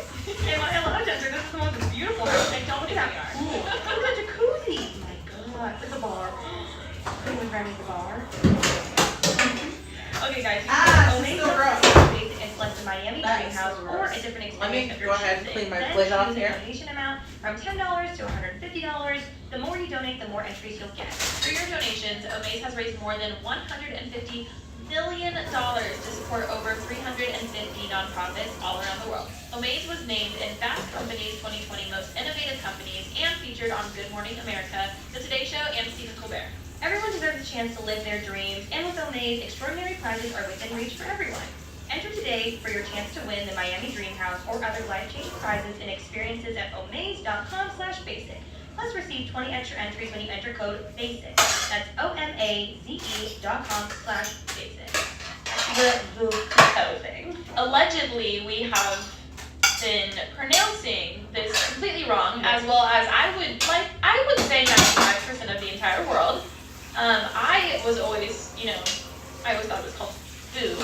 Am I allowed to enter? This is the most beautiful house. I don't think we are. Ooh, look at the jacuzzi. Oh my God, look at the bar. Someone ran the bar. Okay, guys. It's so gross. And select the Miami That Dream is so House or gross. a different Let me experience of your go ahead and choosing. clean my Then plate off choose a here. donation amount from $10 to $150. The more you donate, the more entries you'll get. For your donations, Omaze has raised more than $150 million to support over 350 nonprofits all around the world. Omaze was named in Fast Company's 2020 Most Innovative Companies and featured on Good Morning America, The Today Show, and Stephen Colbert. Everyone deserves a chance to live their dreams, and with Omaze, extraordinary prizes are within reach for everyone. Enter today for your chance to win the Miami Dream House or other life-changing prizes and experiences at omaze.com/basic. Plus receive 20 extra entries when you enter code BASIC. That's OMAZE.com/basic. The Vuko thing. Allegedly, we have been pronouncing this completely wrong, as well as I would say 95% of the entire world. I was always, I always thought it was called Boo.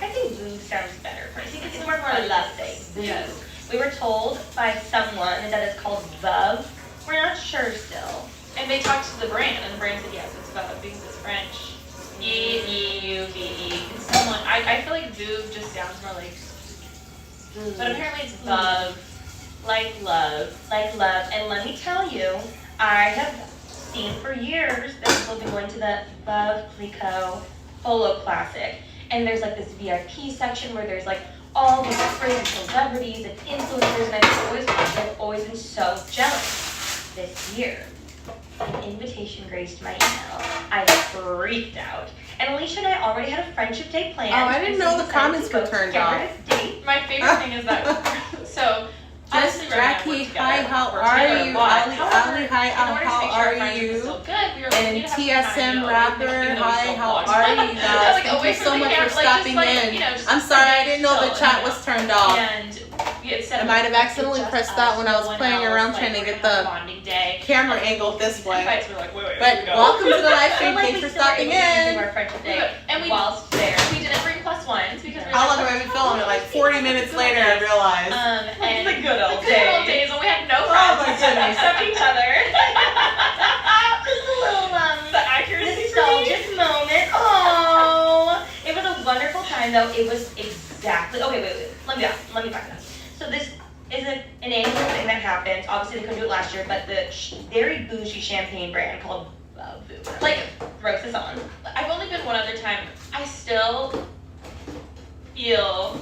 I think Voo sounds better. I think it's more like a love thing. Voo. Yes. We were told by someone that it's called Vuv. We're not sure still. And they talked to the brand, and the brand said, yes, it's Veuve because it's French. E-U-V-E. Someone, I feel like Veuve just sounds more like, but apparently it's Veuve. Like love. Like love. And let me tell you, I have seen for years that people have been going to the Veuve Clicquot Polo Classic. And there's like this VIP section where there's like all these crazy celebrities and influencers, and I've always been so jealous. This year, an invitation graced my email. I freaked out. And Alicia and I already had a friendship day planned. Oh, I didn't know the we decided comments to go were turned together off. this date. My favorite thing is that, so, Just honestly, Remy and I Jackie, work together. hi, how We're are together you? a lot. Ali, However, Ali, hi, in order to make how sure our are friendship is you? still good, we were And looking to have some time, TSM Rapper, even though we hi, still how vlog. are you guys? Like, Thank away you from so the much camera, for like, just stopping like, in. just I'm sorry, I didn't know the chill, chat was turned off. And we had said I might have accidentally just pressed us, that when I was no one playing else, around like, trying to we're get gonna have the a bonding day. camera angled this way. Invites were like, wait, But welcome to the live stream. But, like, Thanks we for still were stopping able to do in. our friendship day And we- whilst there. We didn't bring plus ones because we were How like, long have I been filming? Like 40 minutes later, I realized. and the good old the good old days when we had no Oh friends my goodness. except each other. Just a little The accuracy for me. nostalgic moment. Oh, it was a wonderful time though. It was exactly. Okay, wait. Let me back it up. So this is an annual thing that happens. Obviously, they couldn't do it last year, but the very bougie champagne brand called Voo, Like, roast is on. I've only been one other time. I still feel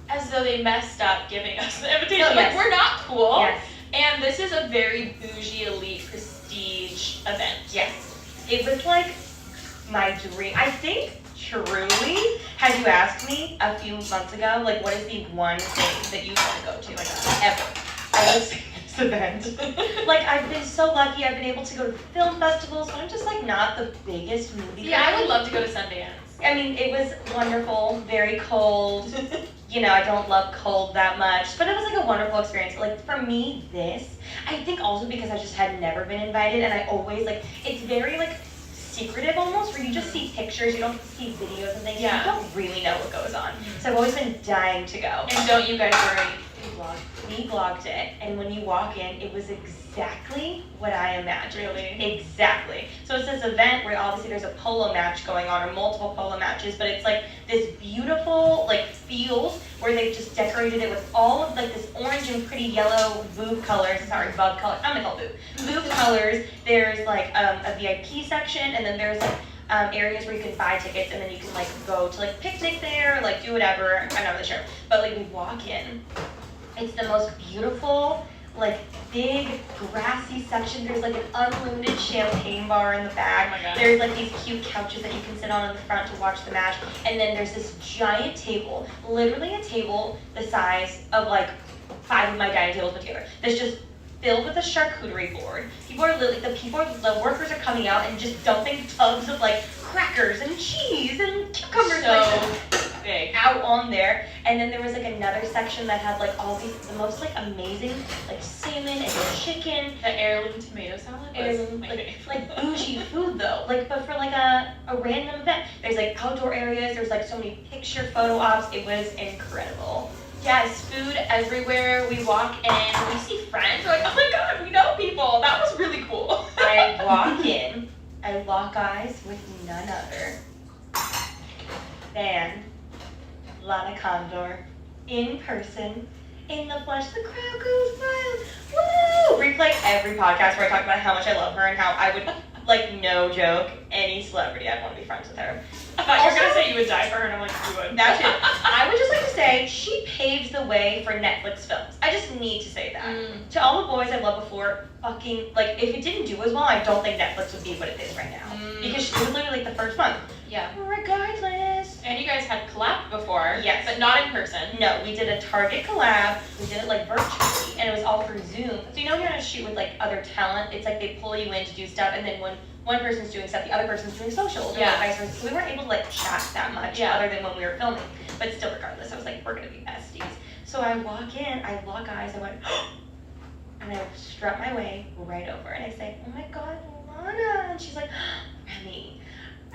as though they messed up giving us the invitation. Oh, Like, yes. we're not cool. Yes, And this is a very bougie, elite, prestige event. yes. It was like my dream. I think truly, had you asked me a few months ago, like, what is the one thing that you want to go to, like, ever, I would say this event. Like, I've been so lucky. I've been able to go to film festivals, but I'm just, like, not the biggest movie Yeah, I fan. would love to go to Sundance. I mean, it was wonderful, very cold. You know, I don't love cold that much, but it was like a wonderful experience. Like, for me, I think also because I just had never been invited, and I always, like, it's very, like, secretive almost, where you just see pictures, you don't see videos and things, Yeah. you don't really know what goes on. So I've always been dying to go. And don't you guys worry. We vlogged it, and when you walk in, it was exactly what I imagined. Really? Exactly. So it's this event where obviously there's a polo match going on, or multiple polo matches, but it's like this beautiful, like, field where they've just decorated it with all of, like, this orange and pretty yellow Veuve colors. Sorry, Veuve colors. I'm gonna call it Veuve. Veuve colors. There's like a VIP section, and then there's like areas where you can buy tickets, and then you can like go to like picnic there, like do whatever. I'm not really sure, but like we walk in. It's the most beautiful, like big grassy section. There's like an unlimited champagne bar in the back. Oh my God. There's like these cute couches that you can sit on in the front to watch the match. And then there's this giant table, literally a table the size of like 5 of my dining tables put together. That's just filled with a charcuterie board. The workers are coming out and just dumping tubs of like crackers and cheese and cucumbers So big. out on there. And then there was like another section that had like all these, the most like amazing like salmon and chicken. The heirloom tomato salad was Heirloom, my like fave. bougie food though, like but for like a random event. There's like outdoor areas, there's like so many picture photo ops. It was incredible. Yes, food everywhere. We walk in, we see friends. We're like, oh my God, we know people. That was really cool. I walk in, I lock eyes with none other than Lana Condor in person, in the flesh. The crowd goes wild. Woo! Replay every podcast where I talk about how much I love her and how I would, like, no joke, any celebrity, I'd want to be friends with her. I thought you were Also- gonna say you would die for her, and I'm like, you would. That too. I would just like to say she paves the way for Netflix films. I just need to say that. To all the boys I've loved before, fucking, like, if it didn't do as well, I don't think Netflix would be what it is right now. Because she was literally like the first month. Yeah. Regardless. And you guys had collabed before. Yes. But not in person. No, we did a Target collab. We did it like virtually, and it was all through Zoom. So you know, you're on a shoot with like other talent. It's like they pull you in to do stuff, and then when one person's doing stuff, the other person's doing socials, or Yeah. vice versa. So we weren't able to like chat that much, Yeah. other than when we were filming. But still, regardless, I was like, we're gonna be besties. So I walk in, I lock eyes, I went, and I strut my way right over, and I say, oh my God, Lana, and she's like, Remy.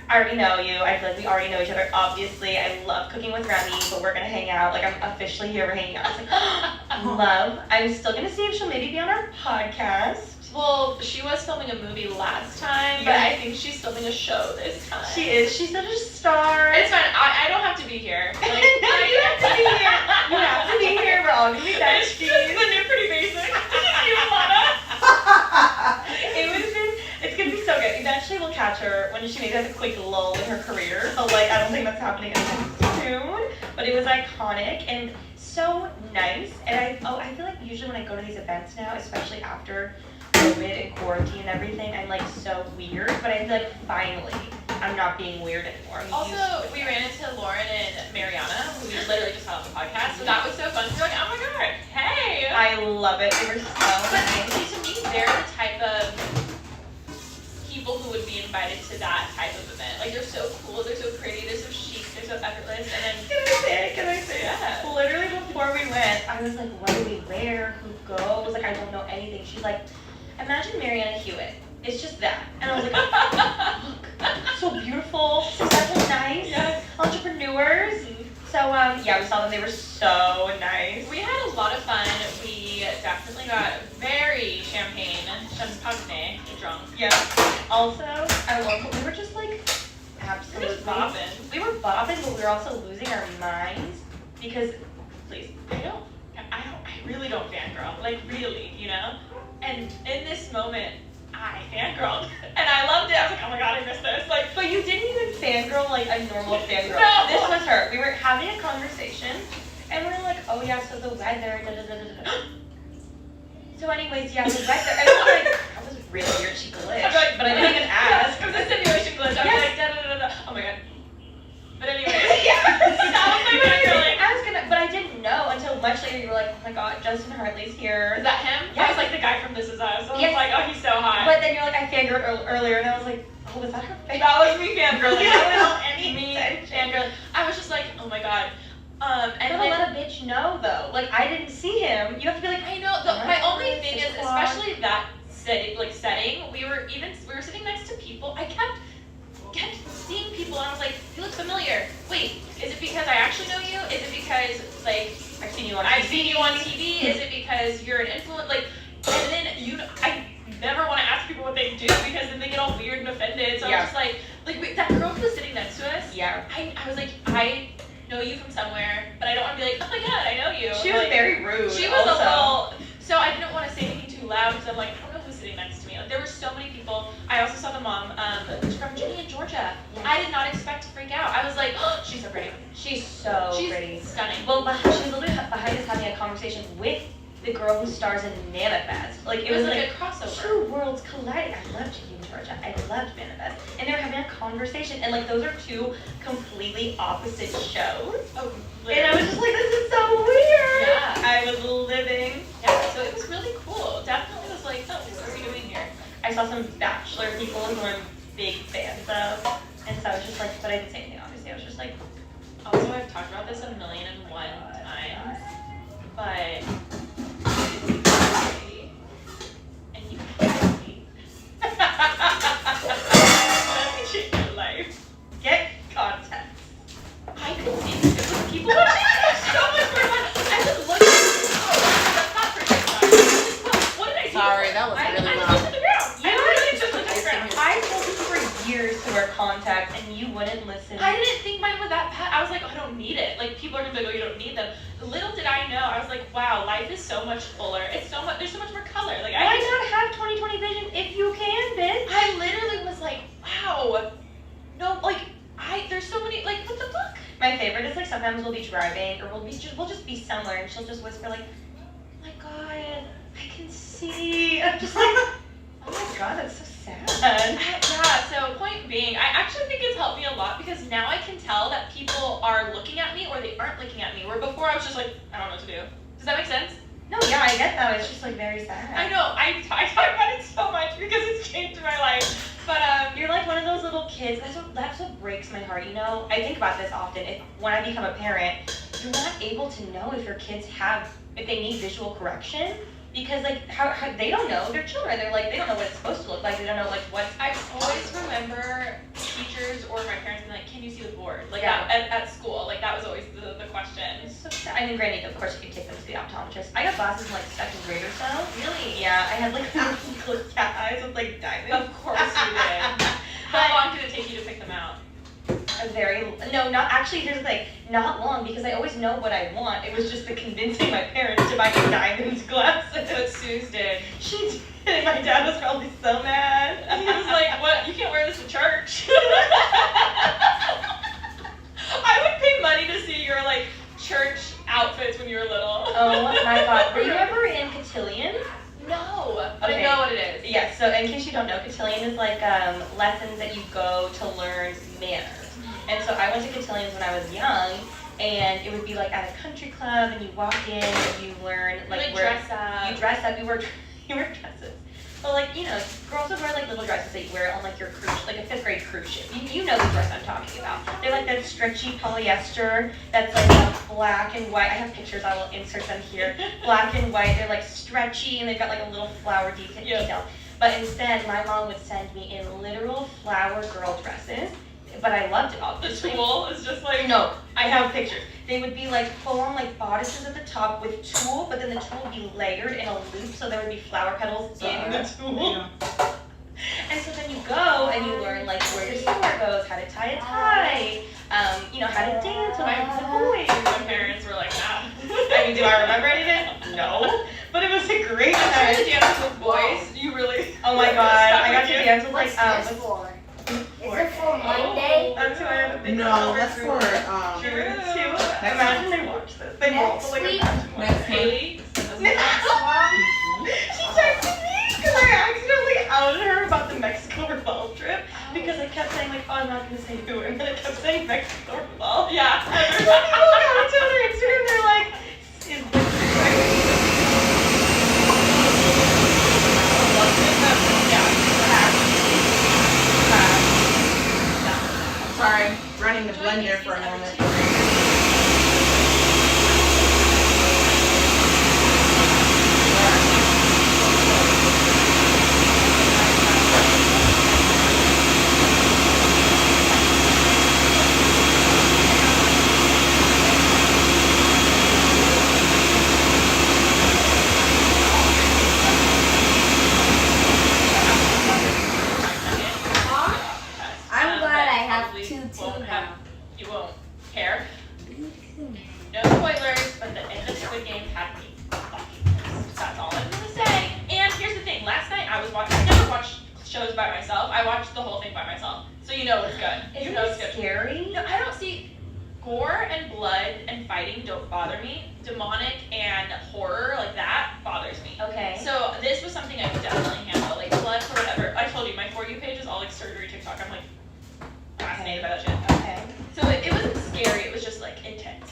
I already know you. I feel like we already know each other. Obviously, I love cooking with Remy, but we're gonna hang out. Like, I'm officially here. We're hanging out. I was like, love. I'm still gonna see if she'll maybe be on our podcast. Well, she was filming a movie last time, but Yeah. I think she's filming a show this time. She is. She's such a star. It's fine. I don't have to be here. Like, No, you have to be here. You have to be here. We're all gonna be It's just besties. the new Pretty Basic. You and Lana. It's gonna be so good. Eventually, we'll catch her when she maybe has a quick lull in her career. So, like, I don't think that's happening anytime soon. But it was iconic and so nice. And I feel like usually when I go to these events now, especially after COVID and quarantine and everything, I'm like so weird. But I feel like finally, I'm not being weird anymore. I'm used Also, to it. we ran into Lauren and Mariana, who we literally just had on the podcast. So that was so fun. We were like, oh my God, hey. I love it. They were so But nice. see, to me, they're the type of people who would be invited to that type of event. Like, they're so cool, they're so pretty, they're so chic, they're so effortless, and then Can I say it? Can I say it? yeah. Literally before we went, I was like, what do we wear? Who goes? Like, I don't know anything. She's like, imagine Mariana Hewitt. It's just that. And I was like, look, so beautiful, successful, nice, Yes. entrepreneurs. So, yeah, we saw them. They were so nice. We had a lot of fun. We definitely got very champagne drunk. Yeah. Also, I love, we were just like, We're absolutely. just bopping. We were bopping, but we were also losing our minds because, please. I really don't fangirl. Like, really, you know? And in this moment, I fangirled. And I loved it. I was like, oh my God, I missed this. Like, But you didn't even fangirl like a normal fangirl. No. This was her. We were having a conversation, and we were like, oh yeah, so the weather, da da da da da. So anyways, yeah, the weather. And we were like, that was really weird. She glitched, I'm like, but I didn't even ask. It was a simulation glitch. I was Yes. like, da da da da. Oh my God. But anyways. Yeah. That was my fangirling. I was gonna, but I didn't know until much later. You were like, oh my God, Justin Hartley's here. Is that him? Yes. I was like the guy from This Is Us. I was Yes. like, oh, he's so hot. But then you're like, I fangirled earlier, and I was like, oh, was that her face? That was me fangirling. You don't know Me anything. fangirling. I was just like, oh my God. And Gotta then, let a bitch know though. Like I didn't see him. You have to be like, I know. My only thing is, 6 o'clock. especially that setting, we were sitting next to people. I kept seeing people, and I was like, you look familiar. Wait, is it because I actually know you? Is it because like I've seen you on I've TV. seen you on TV? Is it because you're an influencer? Like, and then I never want to ask people what they do because then they get all weird and offended. So I Yeah. was just like wait, that girl who was sitting next to us. Yeah. I was like, I know you from somewhere, but I don't want to be like, oh my God, I know you. She was Like, very rude. She was also. a little. So I didn't want to say anything too loud because I'm like, I don't know who's sitting next to me. Like, there were so many people. I also saw the mom from Ginny in Georgia. Yes. I did not expect to freak out. I was like, oh, she's so pretty. She's so She's pretty. stunning. Well, she was literally behind us having a conversation with the girl who stars in Manifest. Like, It was like a crossover. two worlds colliding. I loved Ginny and Georgia. I loved Manifest. And they were having a conversation. And, like, those are two completely opposite shows. Oh, And I was just like, this is so weird. Yeah. I was living. Yeah, so it was really cool. Definitely was like, oh, what are we doing here? I saw some Bachelor people who I'm big fans of. And so I was just like, but I didn't say anything, obviously. I was just like, Also, I've talked about this 1,001,000 times, but and you can't be. let me change your life. Get context. I could see it was people watching it so much more fun. I was looking. Oh, that's not for TikTok. What did I do? Sorry, that was I really just loud. looked at the ground. I literally just looked at the ground. I told you for years to wear contacts and you wouldn't listen. I didn't think mine was that bad. I was like, oh, I don't need it. Like, people are gonna be like, oh, you don't need them. Little did I know, I was like, wow, life is so much fuller. It's so much. There's so much more color. Like, Why not have 20/20 vision if you can, bitch? I literally was like, wow. No, like, there's so many. Like, what the fuck? My favorite is like sometimes we'll be driving or we'll just be somewhere and she'll just whisper like, oh my god, I can see. I'm just like, oh my god, that's so sad. Yeah. So point being, I actually think it's helped me a lot because now I can tell that people are looking at me or they aren't looking at me. Where before I was just like, I don't know what to do. Does that make sense? No, yeah, I get that. It's just like very sad. I know. I talk about it so much because it's changed my life. But You're like one of those little kids. That's what breaks my heart. You know, I think about this often. When I become a parent, you're not able to know if your kids if they need visual correction because like how they don't know. They're children. They're like they don't know what it's supposed to look like. They don't know like what. I always remember teachers or my parents being like, can you see the board? Like Yeah. at school. Like that was always the question. It's so sad. I mean, granted, of course, you can take them to the optometrist. I got glasses in like second grade or so. Really? Yeah, I had like little cat eyes with like diamonds. Of course you did. How long did it take you to pick them out? Not actually. Here's the thing, not long because I always know what I want. It was just the convincing my parents to buy me diamond glasses. What Suze did. She did. And my dad was probably so mad. He was like, what? You can't wear this to church. I would pay money to see your like church outfits when you were little. Oh my god. Were you ever in cotillion? No, but Okay. I know what it is. Yes, so in case you don't know, cotillion is like lessons that you go to learn manners. And so I went to cotillions when I was young, and it would be like at a country club, and you walk in and you learn like You where dress up. you dress up. You wear dresses. But like you know, girls would wear like little dresses that you wear on like your cruise, like a 5th grade cruise ship. You know the dress I'm talking about. They're like that stretchy polyester that's like black and white. I have pictures. I will insert them here. Black and white. They're like stretchy and they've got like a little flower detail. But instead, my mom would send me in literal flower girl dresses. But I loved it, obviously. The tulle is just like. No, I have pictures. They would be like full on like bodices at the top with tulle, but then the tulle would be layered in a loop, so there would be flower petals in the tulle. And so then you go and you learn like where your sword goes, how to tie a tie, you know, how to dance with the boys. My parents were like, ah. I mean, do I remember anything? No. But it was a great Trying to time. dance with boys. You really. Oh my god, I got to dance with like What's this for? Is it for Monday? That's who I have a big No, that's for Drew too. Imagine they watch this. They won't, but like Next week. imagine watching Next it. Haley. She texted me because I accidentally outed her about the Mexico revolve trip because I kept saying like, oh, I'm not gonna say who, and then I kept saying Mexico revolve. Yeah. So people got into their Instagram, they're like, is this Sorry, running the blender for a moment. I'm glad I have Probably two won't too have- now. You won't care. No spoilers, but the end of Squid Game had me fucking pissed. That's all I'm gonna say. And here's the thing: last night I never watch shows by myself. I watched the whole thing by myself, so you know it's good. You Isn't know it it's good. scary? No, I don't see gore and blood and fighting don't bother me. Demonic and horror like that bothers me. Okay. So this was something I could definitely handle, like blood or whatever. I told you, my For You page is all like surgery TikTok. I'm like fascinated by that shit. Okay. So it wasn't scary, it was just like intense.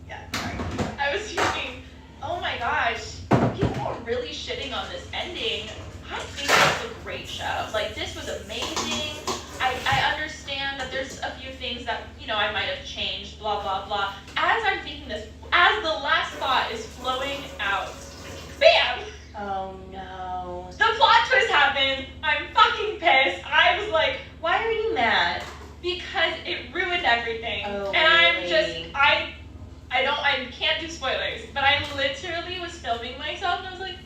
Yeah, sorry. I was thinking, oh my gosh, people are really shitting on this ending. I think it's a great show. Like, this was amazing. I understand that there's a few things that, you know, I might have changed, blah, blah, blah. As I'm thinking this, as the last thought is flowing out, bam! Oh no. The plot twist happened. I'm fucking pissed. I was like, Why are you mad? because it ruined everything. Oh, And I'm really? just, I can't do spoilers, but I literally was filming myself and I was like,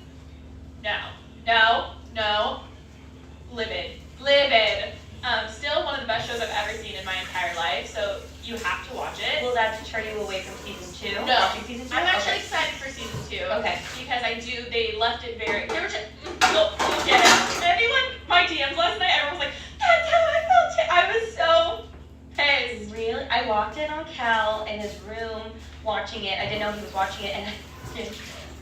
no, livid. Still one of the best shows I've ever seen in my entire life, so you have to watch it. Will that deter you away from season 2? No. Watching season 2? I'm actually Okay. excited for season 2. Okay. Because they left it very, they were just, look, get it. Anyone, my DMs last night, everyone was like, that's how I felt it. I was so pissed. Really? I walked in on Cal in his room watching it. I didn't know he was watching it, and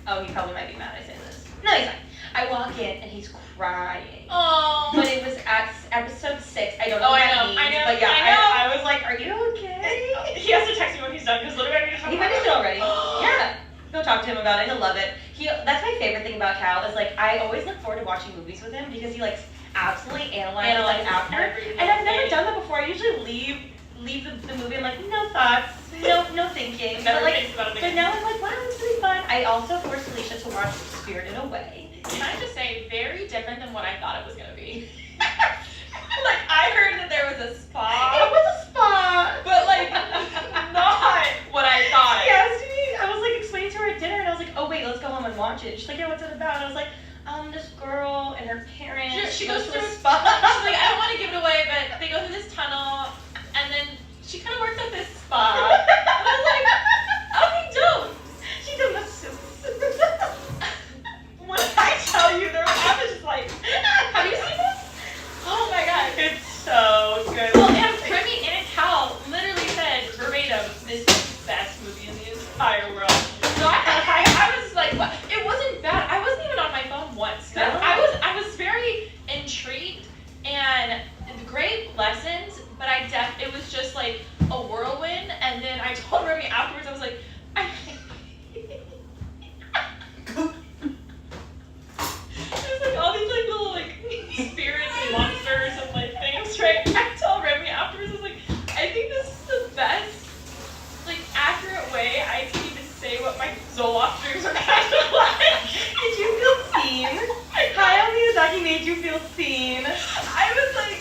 oh, he probably might be mad I said this. No, he's fine. I walk in and he's crying. Oh. But it was at episode 6. I don't know what that means. I know, But yeah, I know. I was like, are you okay? He has to text me when he's done, because literally I just He finished it already. Yeah. Go talk to him about it. He'll love it. That's my favorite thing about Cal is like I always look forward to watching movies with him because he like absolutely analyzes like after. every And I've never thing. done that before. I usually leave the movie. I'm like, no thoughts, no thinking. Never But like, thinks about it but again. now I'm like, wow, it's really fun. I also forced Alicia to watch Spirited Away. Can I just say, very different than what I thought it was gonna be. Like, I heard that there was a spa. It was a spa, But like, not what I thought. She asked me. I was like explaining to her at dinner, and I was like, oh wait, let's go home and watch it. She's like, yeah, what's it about? And I was like, this girl and her parents. She goes to through a She's spa. like, I don't want to give it away, but they go through this tunnel, and then she kind of works at this spa. And I was like, okay, dope. She did masseuse. When I tell you, I was just like, have you seen this? Oh my god. It's so good. Well, and Remy and Cal literally said verbatim, this is the best movie in the entire world. So I was like, what? It wasn't bad. I wasn't even on my phone once. No? I was very intrigued and great lessons, but it was just like a whirlwind. And then I told Remy afterwards, I was like, there's like all these like little like spirits and monsters and like things, right? I told Remy afterwards, I was like, I think this is the best, like, accurate way I can even say what my Zoloft dreams are kind of like. Did you feel seen? Kyle Miyazaki made you feel seen. I was like,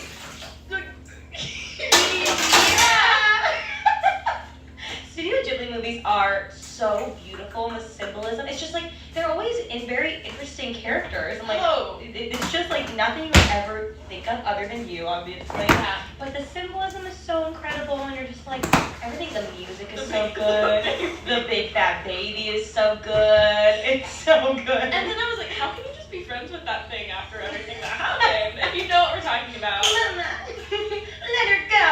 Studio Ghibli movies are so beautiful in the symbolism. It's just like they're always in very interesting characters. And like Oh. it's just like nothing you would ever think of other than you, obviously. Yeah. But the symbolism is so incredible, and you're just like everything. The music is The so big- good. The big fat baby is so good. It's so good. And then I was like, how can you just be friends with that thing after everything that happened? If you know what we're talking about. Mama, let her go.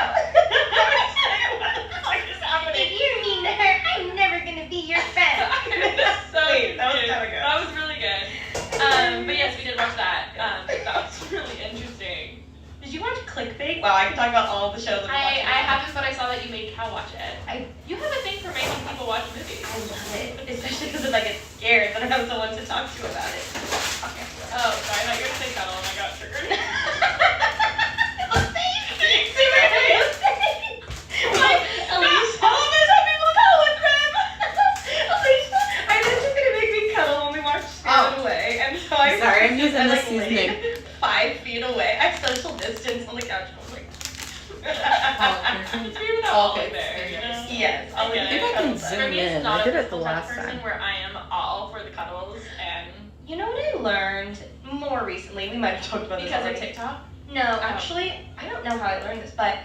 What the fuck is happening? If you're mean to her, I'm never gonna be your friend. So Wait, that was confused. kinda good. That was really good. But yes, we did watch that. That was really interesting. Did you watch Clickbait? Wow, I could talk about all of the shows I've I watched. haven't, but I saw that you made Cal watch it. You have a thing for making people watch movies. I love it, especially because if I get scared, then I have someone to talk to about it. Oh, sorry, I thought you were gonna say Cuddle and I got triggered. Like, Alicia. All of us have people cuddle with them. Alicia, I know she's gonna make me cuddle when we watch Spirited Away, and so I Sorry, I'm using I, the like, seasoning. laid 5 feet away. I social distance on the couch. I was like, It's weird without Oh, Ollie okay. there, you know? yes, I'll I let think you I can cuddle zoom better. For me, in. it's not I a did it physical the touch last person time. where I am all for the cuddles and You know what I learned more recently? We might have talked about this because of already. TikTok. No, actually, I don't know how I learned this, but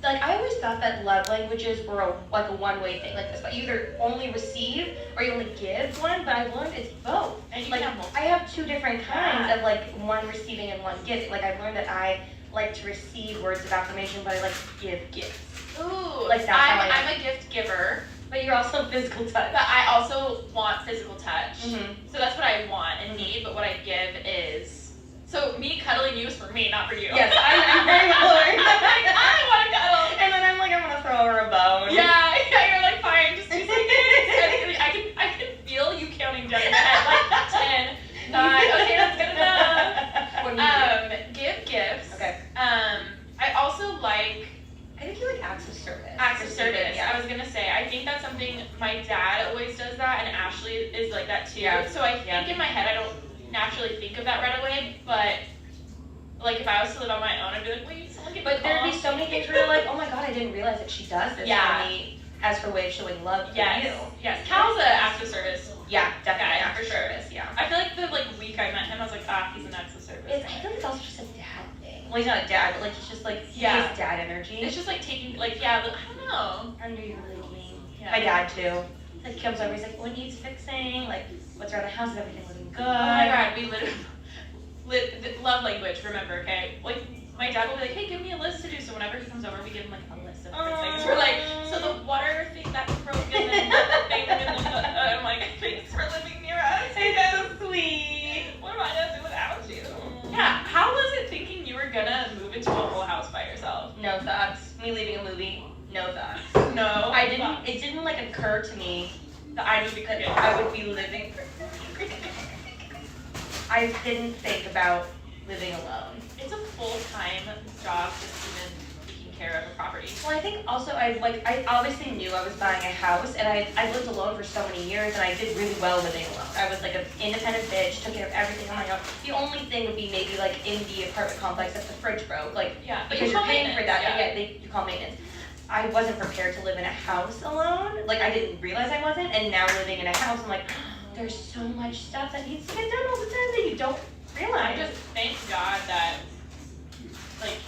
like I always thought that love languages were like a one-way thing, like this. But you either only receive or you only give one. But I've learned it's both. And you Like can have multiple. I have 2 different kinds Yeah. of like one receiving and one giving. Like I've learned that I like to receive words of affirmation, but I like to give gifts. Ooh, Like, that's how I I'm a gift giver, But you're also physical touch. but I also want physical touch. Mm-hmm. So that's what I want and need, but what I give is, so me cuddling you is for me, not for you. Yes, I'm very bored. I want to cuddle. And then I'm like, I'm gonna throw her a bone. Yeah, you're like, fine, just 2 seconds. I can feel you counting down in your head, like 10, 9, okay, that's good enough. What do you do? Give gifts. Okay. I also like I think you like acts of service. acts of service. Yeah. I was gonna say, I think that's something my dad always does that, and Ashley is like that too. Yeah. So I think in my head I don't naturally think of that right away, but like if I was to live on my own, I'd be like, wait, someone get me But there'd be coffee. so many things where you're like, oh my god, I didn't realize that she does this Yeah. for me as her way of showing love for Yes, you. yes. Cal's a acts of service. Yeah, definitely. Guy, acts for of sure. service, yeah. I feel like the week I met him, I was like, he's an acts of service. I feel like it's also just a dad thing. Well, he's not a dad, but like he's just like he Yeah. has dad energy. It's just like taking, like, yeah, I don't know. I know you're really mean. Yeah. My dad too. Like he comes over, he's like, what needs fixing? Like, what's around the house? Is everything looking good? Oh my god, we literally love language, remember, okay? Like, my dad will be like, hey, give me a list to do. So whenever he comes over, we give him like a list of different things. We're like, so the water thing that's broken and the thing and I'm like, thanks for living near us. It's so sweet. What am I gonna do without you? Yeah, how was it thinking you were gonna move into a whole house by yourself? No thoughts. Me leaving a movie. No thoughts. No. I didn't. It didn't like occur to me that I would be living. I didn't think about living alone. It's a full-time job just even taking care of a property. Well, I think also I obviously knew I was buying a house, and I lived alone for so many years, and I did really well living alone. I was like an independent bitch, took care of everything on my own. The only thing would be maybe like in the apartment complex if the fridge broke, like Yeah, but because you you're call paying for that. maintenance, Yeah, you call maintenance. I wasn't prepared to live in a house alone. Like I didn't realize I wasn't, and now living in a house, I'm like, there's so much stuff that needs to get done all the time that you don't I realize. just thank God that like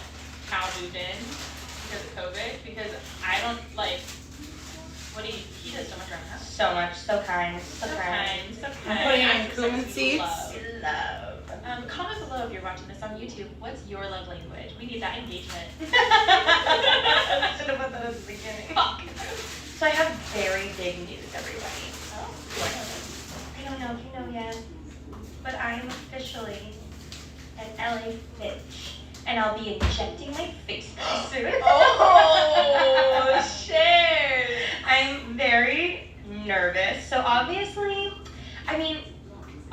Cal moved in because of COVID, because I don't like what he does so much around the house. So much, so kind, so kind. So I'm kind. putting in Acts of cumin service seeds. love. Comment below if you're watching this on YouTube. What's your love language? We need that engagement. I should have put that at the beginning. Fuck. So I have very big news, everybody. Oh, I don't know if you know yet, but I am officially an LA bitch, and I'll be injecting my face soon. Oh, shit. I'm very nervous. So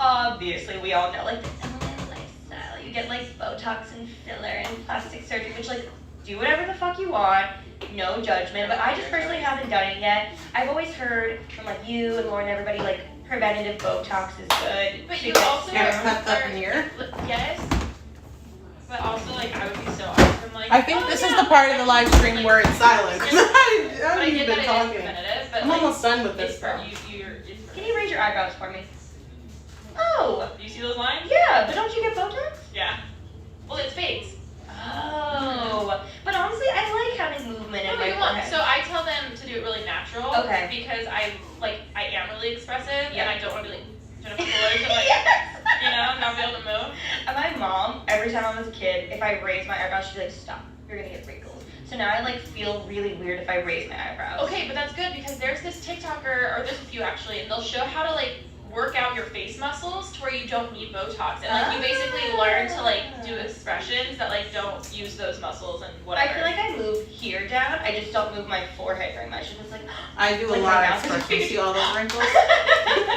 obviously we all know like the MLM lifestyle. You get like Botox and filler and plastic surgery, which like do whatever the fuck you want, no judgment. But I just personally haven't done it yet. I've always heard from like you and Lauren and everybody like preventative Botox is good. But you because- also Haircut up in here. Yes. But also, like, I would be so awesome. Like, I think this is the part of the live stream where it's silent. But I I haven't get even that been it is talking. preventative, but I'm like, almost done with it's this for though. Can you raise your eyebrows for me? Oh, Do you see those lines? yeah, but don't you get Botox? Yeah. Well, it's fades. Oh, but honestly, I like having movement in No, my you want. forehead. So I tell them to do it really natural. Okay. Because I am really expressive, Yeah. and I don't want to be like Jennifer Fuller to like, Yes. you know, not be able to move. And my mom, every time I was a kid, if I raised my eyebrows, she'd be like, stop, you're gonna get wrinkles. So now I like feel really weird if I raise my eyebrows. Okay, but that's good because there's this TikToker, or there's a few actually, and they'll show how to like work out your face muscles to where you don't need Botox, and like you basically learn to like do expressions that like don't use those muscles and whatever. I feel like I move here down, I just don't move my forehead very much. It's just like, I do a Like lot my of mouth is expressions. See all those wrinkles?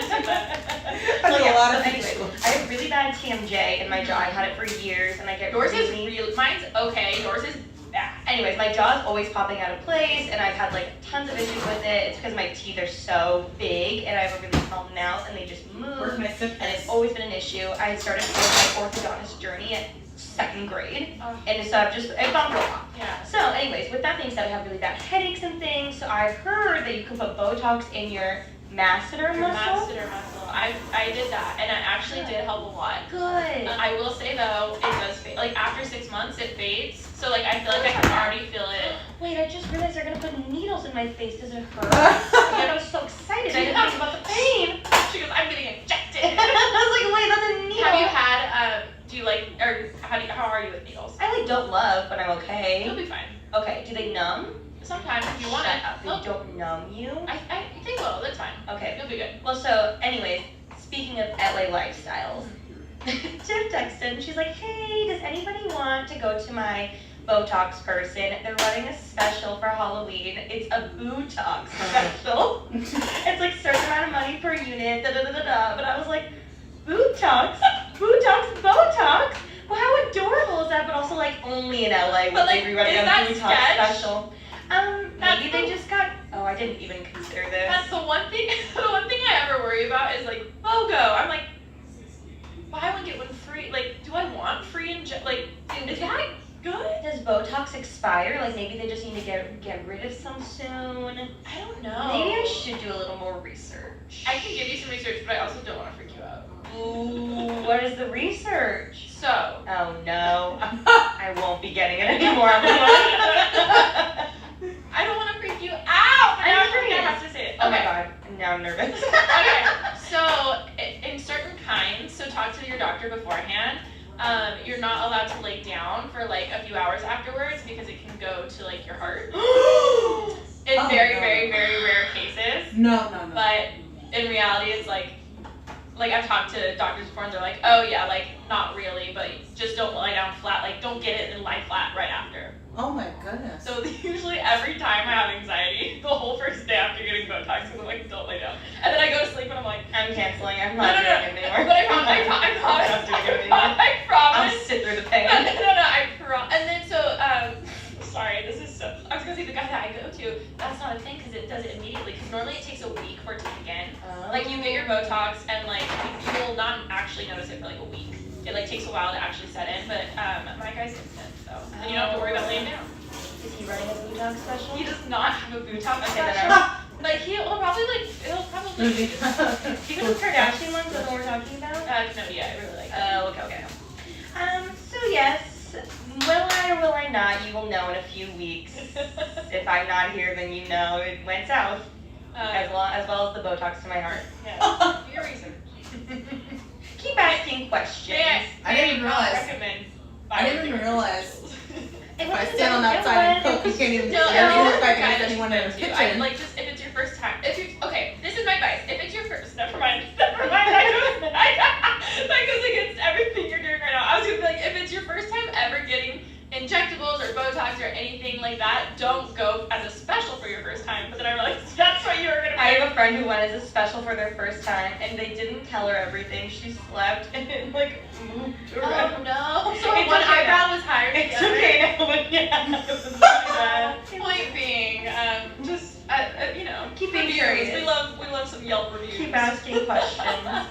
I do a lot of anyway, things. I have really bad TMJ in my jaw. I've had it for years, and I get Yours is really... real. Mine's okay. Yours is bad. Anyways, my jaw's always popping out of place, and I've had like tons of issues with it. It's because my teeth are so big, and I have a really small mouth, and they just move. Where's my sip And it's face? always been an issue. I started my orthodontist journey at 2nd grade, and so I've gone through a lot. Yeah. So anyways, with that being said, I have really bad headaches and things, so I've heard that you can put Botox in your masseter Your muscle. masseter muscle. I did that, and it actually did help a lot. Good. I will say though, it does fade. Like after 6 months, it fades. So like I feel like I can already feel it. Wait, I just realized they're gonna put needles in my face. Does it hurt? I was so excited. I didn't think about the pain. She goes, I'm getting injected. I was like, wait, that's a needle. Have you had? Do you like? Or how are you with needles? I like I don't love, but I'm okay. You'll be fine. Okay, do they numb? Sometimes if you want Shut it. up, they don't numb you? I think will. That's fine. Okay. You'll be good. Well, so, anyways, speaking of LA lifestyles, Tiff texted, she's like, hey, does anybody want to go to my Botox person? They're running a special for Halloween. It's a Botox special. It's like certain amount of money per unit, da-da-da-da-da. But I was like, Botox? Botox? Well, how adorable is that? But also, like, only in LA would But, they like, be running is a that Botox sketch? special. Maybe they just got, oh, I didn't even consider this. That's the one thing. The one thing I ever worry about is like BOGO. I'm like, buy one get one free. Like, do I want free is that good? Does Botox expire? Like maybe they just need to get rid of some soon. I don't know. Maybe I should do a little more research. I can give you some research, but I also don't want to freak you out. Ooh, what is the research? So, Oh no, I won't be getting it anymore. I don't want to freak you out, but I'm now I think I curious. have to say it. Oh my Okay. god, now I'm nervous. Okay. So, in certain kinds, so talk to your doctor beforehand. You're not allowed to lay down for like a few hours afterwards because it can go to like your heart. In Oh, very, no. very, very rare cases. No. But in reality, it's like I've talked to doctors before and they're like, oh yeah, like not really, but just don't lie down flat. Like don't get it and lie flat right after. Oh my goodness. So usually every time I have anxiety, the whole first day after getting Botox, I'm like, don't lay down. And then I go to sleep and I'm like, I'm canceling. I'm no, not no, doing it anymore. But I promise. I'm not doing it anymore. I I'll promise. sit through the pain. No, I promise. And then so, sorry, this is so, I was gonna say the guy that I go to, that's not a thing because it does it immediately. Because normally it takes a week for it to kick in. Like you get your Botox and like you will not actually notice it for like a week. It like takes a while to actually set in, but my guy's instant, so and you don't have to worry about laying down. Is he running a Botox special? He does not have a Botox Okay, then special. Like he'll probably Even the Kardashian ones, the one we're talking about? no, yeah, I really like it. Oh, okay. So yes, will I or will I not? You will know in a few weeks. If I'm not here, then you know it went south. As well as the Botox to my heart. Yeah, do your research. Keep asking questions. I didn't even realize. Recommend I didn't even realize. It If I wasn't stand on that outside and good. cook, you can't even No, look like guys, there's anyone in the too. kitchen. Like just if it's your first time. Okay, this is my advice. If it's your first, never mind. That goes against everything you're doing right now. I was gonna be like, if it's your first time ever getting injectables or Botox or anything like that, don't go as a special for your first time. But then I realized that's what you were gonna. I have a friend who went as a special for their first time, and they didn't tell her everything. She slept and it like moved around. Oh no! So It's one okay eyebrow was higher than It's the other. okay now, but yeah, it was really bad. Point being, just you know, Keep being reviews. curious. We love some Yelp reviews. Keep asking questions.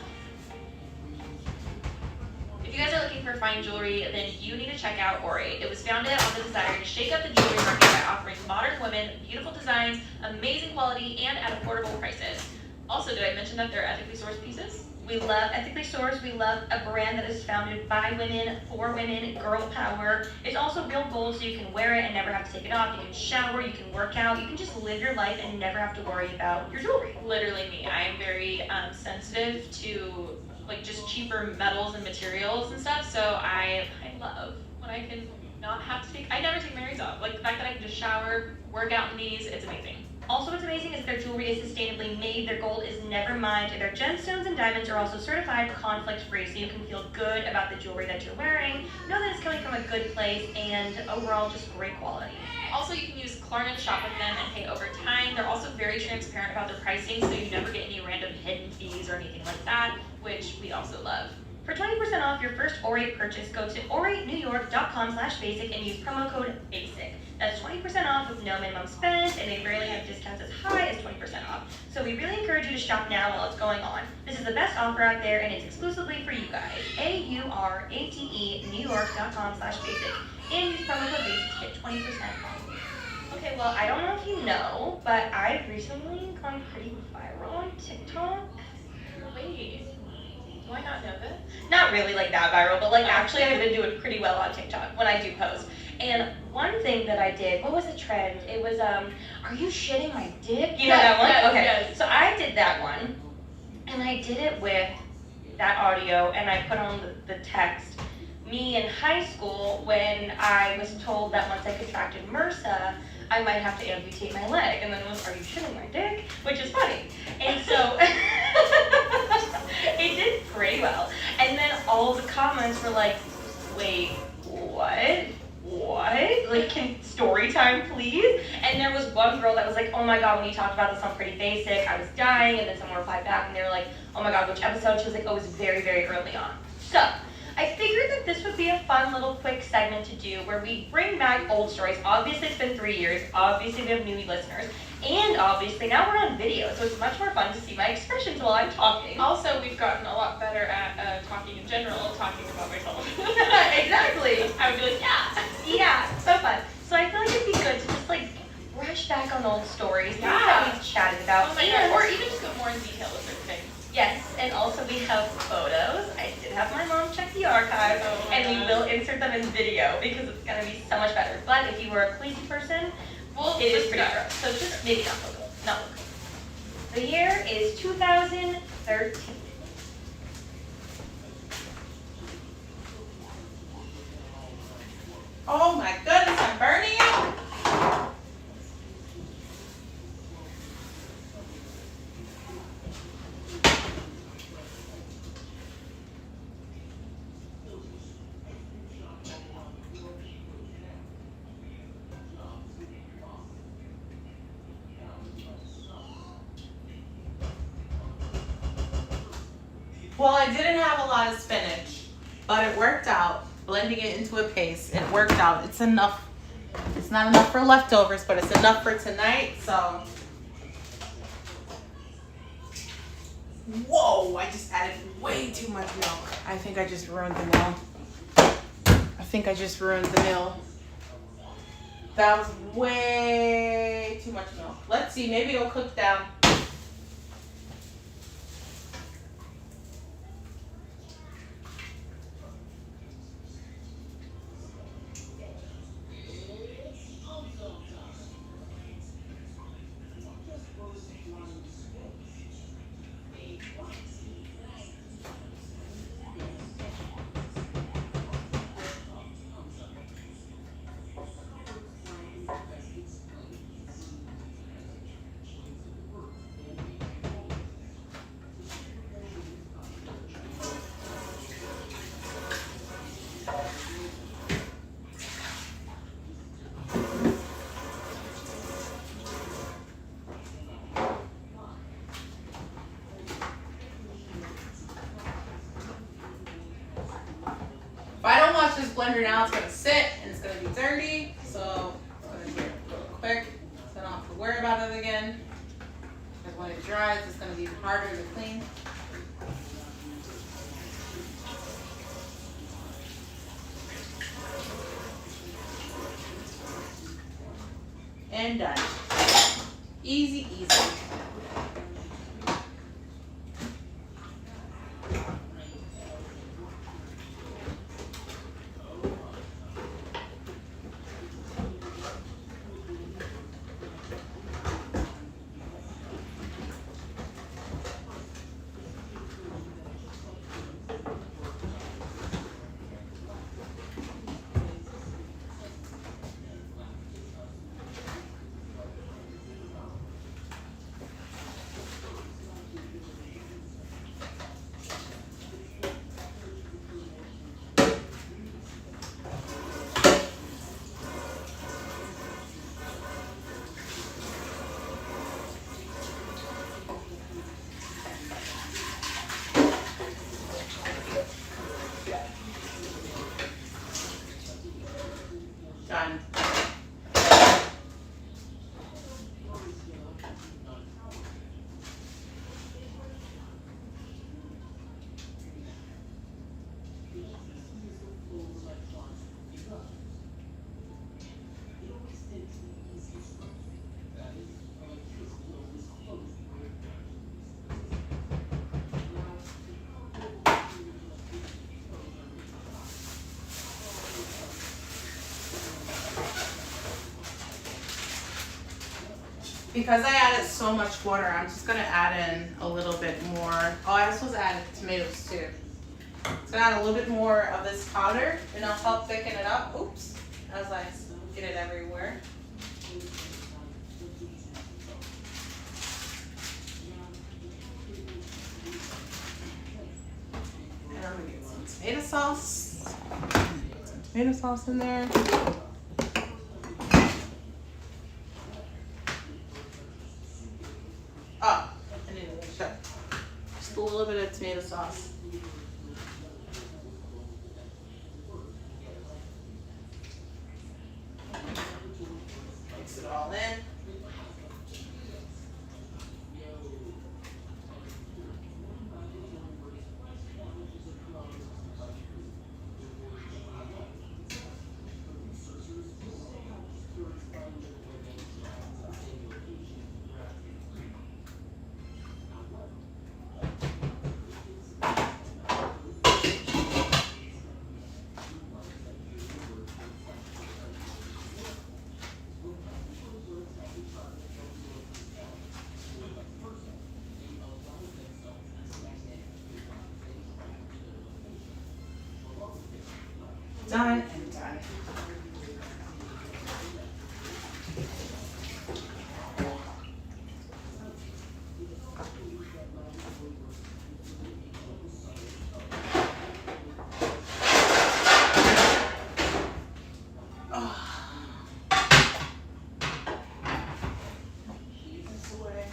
If you guys are looking for fine jewelry, then you need to check out Ori. It was founded on the desire to shake up the jewelry market by offering modern women beautiful designs, amazing quality, and at affordable prices. Also, did I mention that they're ethically sourced pieces? We love ethically sourced. We love a brand that is founded by women, for women, girl power. It's also real gold, so you can wear it and never have to take it off. You can shower, you can work out, you can just live your life and never have to worry about your jewelry. Literally me. I am very sensitive to like just cheaper metals and materials and stuff, so I love when I can not have to I never take my rings off. Like the fact that I can just shower, work out in these, it's amazing. Also, what's amazing is their jewelry is sustainably made. Their gold is never mined. Their gemstones and diamonds are also certified conflict-free, so you can feel good about the jewelry that you're wearing. Know that it's coming from a good place and overall just great quality. Also, you can use Klarna to shop with them and pay over time. They're also very transparent about their pricing, so you never get any random hidden fees or anything like that, which we also love. For 20% off your first Ori purchase, go to orinewyork.com/basic and use promo code BASIC. That's 20% off with no minimum spend, and they rarely have discounts as high as 20% off. So we really encourage you to shop now while it's going on. This is the best offer out there, and it's exclusively for you guys. AURATE NewYork.com/basic and use promo code BASIC to get 20% off. Okay, well, I don't know if you know, but I've recently gone pretty viral on TikTok. Wait, do I not know this? Not really like that viral, but like actually I've been doing pretty well on TikTok when I do post. And one thing that I did, what was the trend? It was, are you shitting my dick? You know that one? Yes, Okay, yes. so I did that one, and I did it with that audio, and I put on the text, me in high school when I was told that once I contracted MRSA, I might have to amputate my leg. And then it was, are you shitting my dick? Which is funny. And so it did pretty well. And then all the comments were like, wait, what? What? Like, can story time, please? And there was one girl that was like, oh my god, when you talked about this on Pretty Basic, I was dying. And then someone replied back and they were like, oh my god, which episode? She was like, oh, it was very, very early on. So I figured that this would be a fun little quick segment to do where we bring back old stories. Obviously, it's been 3 years. Obviously, we have new listeners. And obviously, now we're on video, so it's much more fun to see my expressions while I'm talking. Also, we've gotten a lot better at talking in general, talking about myself. Exactly. I would be like, yeah. Yeah, so fun. So I feel like it'd be good to just like brush back on old stories that we've chatted about. Oh my god. Or even just go more in detail with certain things. Yes, and also we have photos. I did have my mom check the archive, and we will insert them in video because it's gonna be so much better. But if you were a crazy person, Well, it is pretty gross. So just maybe not look. Not look. The year is 2013. Oh my goodness, I'm burning it. Well, I didn't have a lot of spinach, but it worked out. Blending it into a paste, it worked out. It's enough. It's not enough for leftovers, but it's enough for tonight, so. Whoa, I just added way too much milk. I think I just ruined the meal. That was way too much milk. Let's see, maybe it'll cook down. If I don't wash this blender now, it's gonna sit and it's gonna be dirty. So I'm gonna do it real quick so I don't have to worry about it again. Because when it dries, it's gonna be harder to clean. And done. Easy, easy. Done. Because I added so much water, I'm just gonna add in a little bit more. Oh, I was supposed to add tomatoes too. It's So add a little bit more of this powder and it'll help thicken it up. Oops, as I get it everywhere. And I'm gonna get some tomato sauce. Get some tomato sauce in there. Oh, I need to show. Just a little bit of tomato sauce. Mix it all in. Done and done. This way.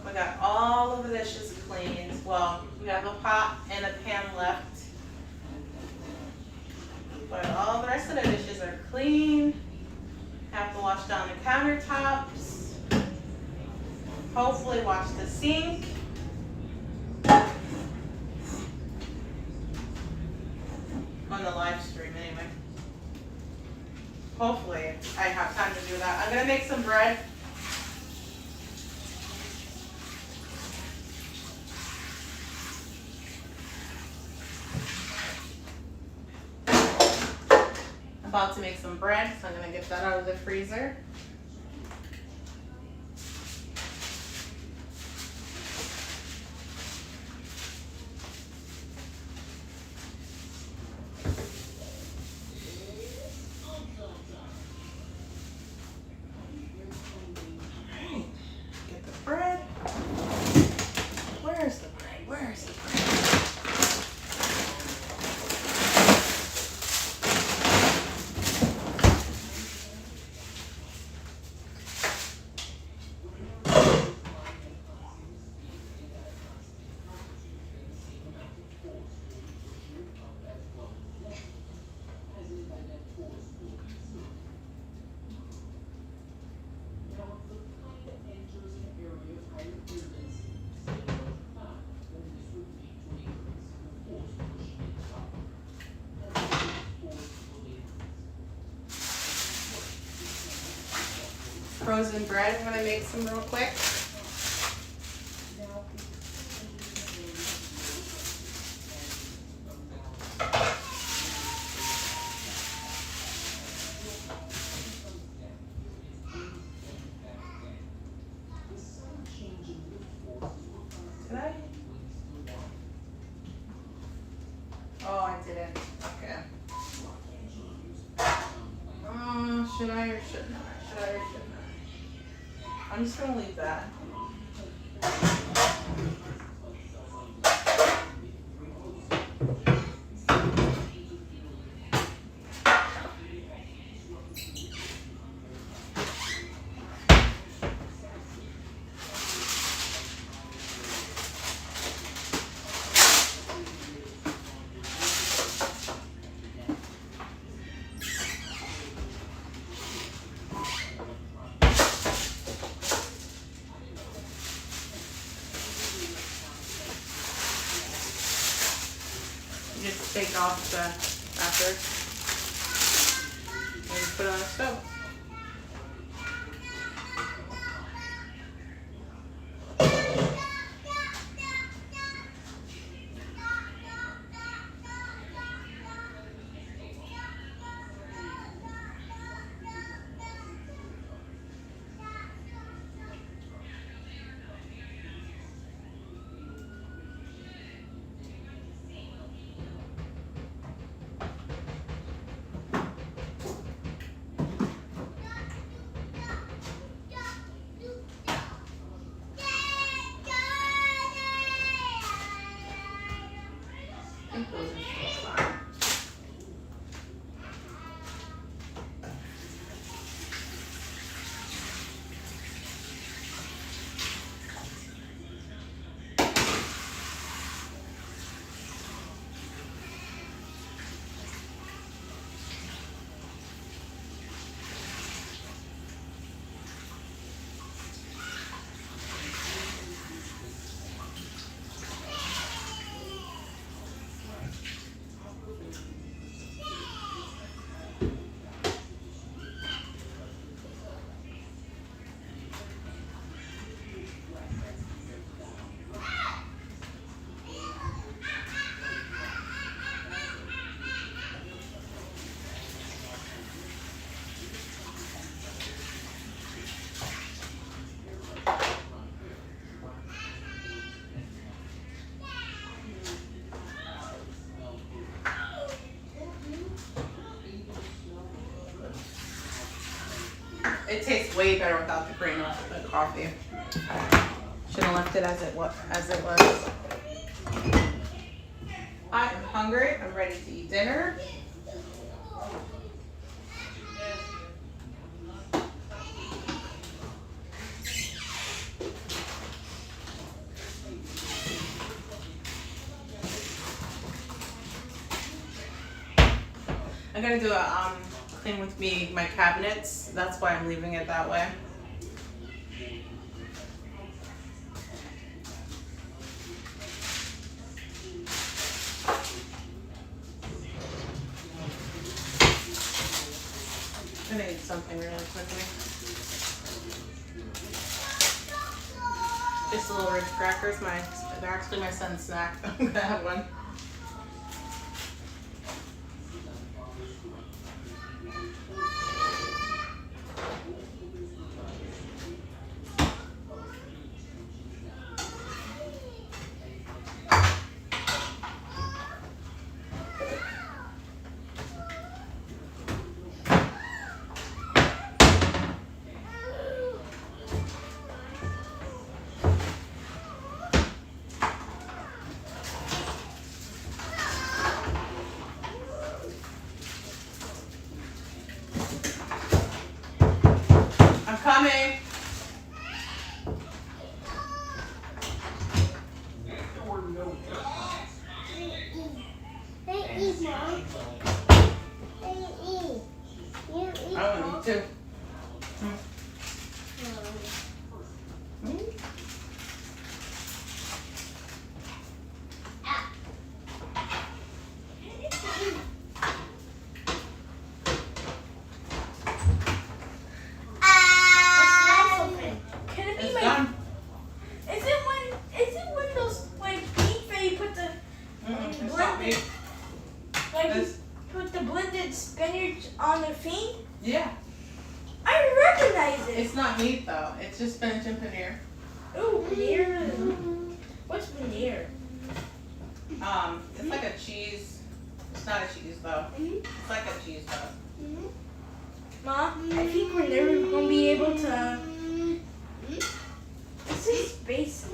We got all of the dishes cleaned. Well, we have a pot and a pan left. But all the rest of the dishes are clean. Have to wash down the countertops. Hopefully wash the sink. On the live stream anyway. Hopefully I have time to do that. I'm gonna make some bread. About to make some bread, so I'm gonna get that out of the freezer. Alright, get the bread. Where's the bread? Where's the bread? Frozen bread, I'm gonna make some real quick. Did I? Oh, I didn't. Okay. Should I or shouldn't I? Should I or shouldn't I? I'm just gonna leave that. You just take it off after. And just put it on the stove. I think those are still fine. It tastes way better without the cream of the coffee. Should have left it as it was. I am hungry. I'm ready to eat dinner. I'm gonna do a clean with me my cabinets. That's why I'm leaving it that way. I'm gonna eat something really quickly. Just a little Ritz crackers. They're actually my son's snack. I'm gonna have one. Coming. I want to eat too. On the feet? Yeah. I recognize it. It's not meat though. It's just spinach and paneer. Ooh, paneer. What's paneer? It's like a cheese. It's not a cheese though. It's like a cheese though. Mom, I think we're never gonna be able to. This is basic.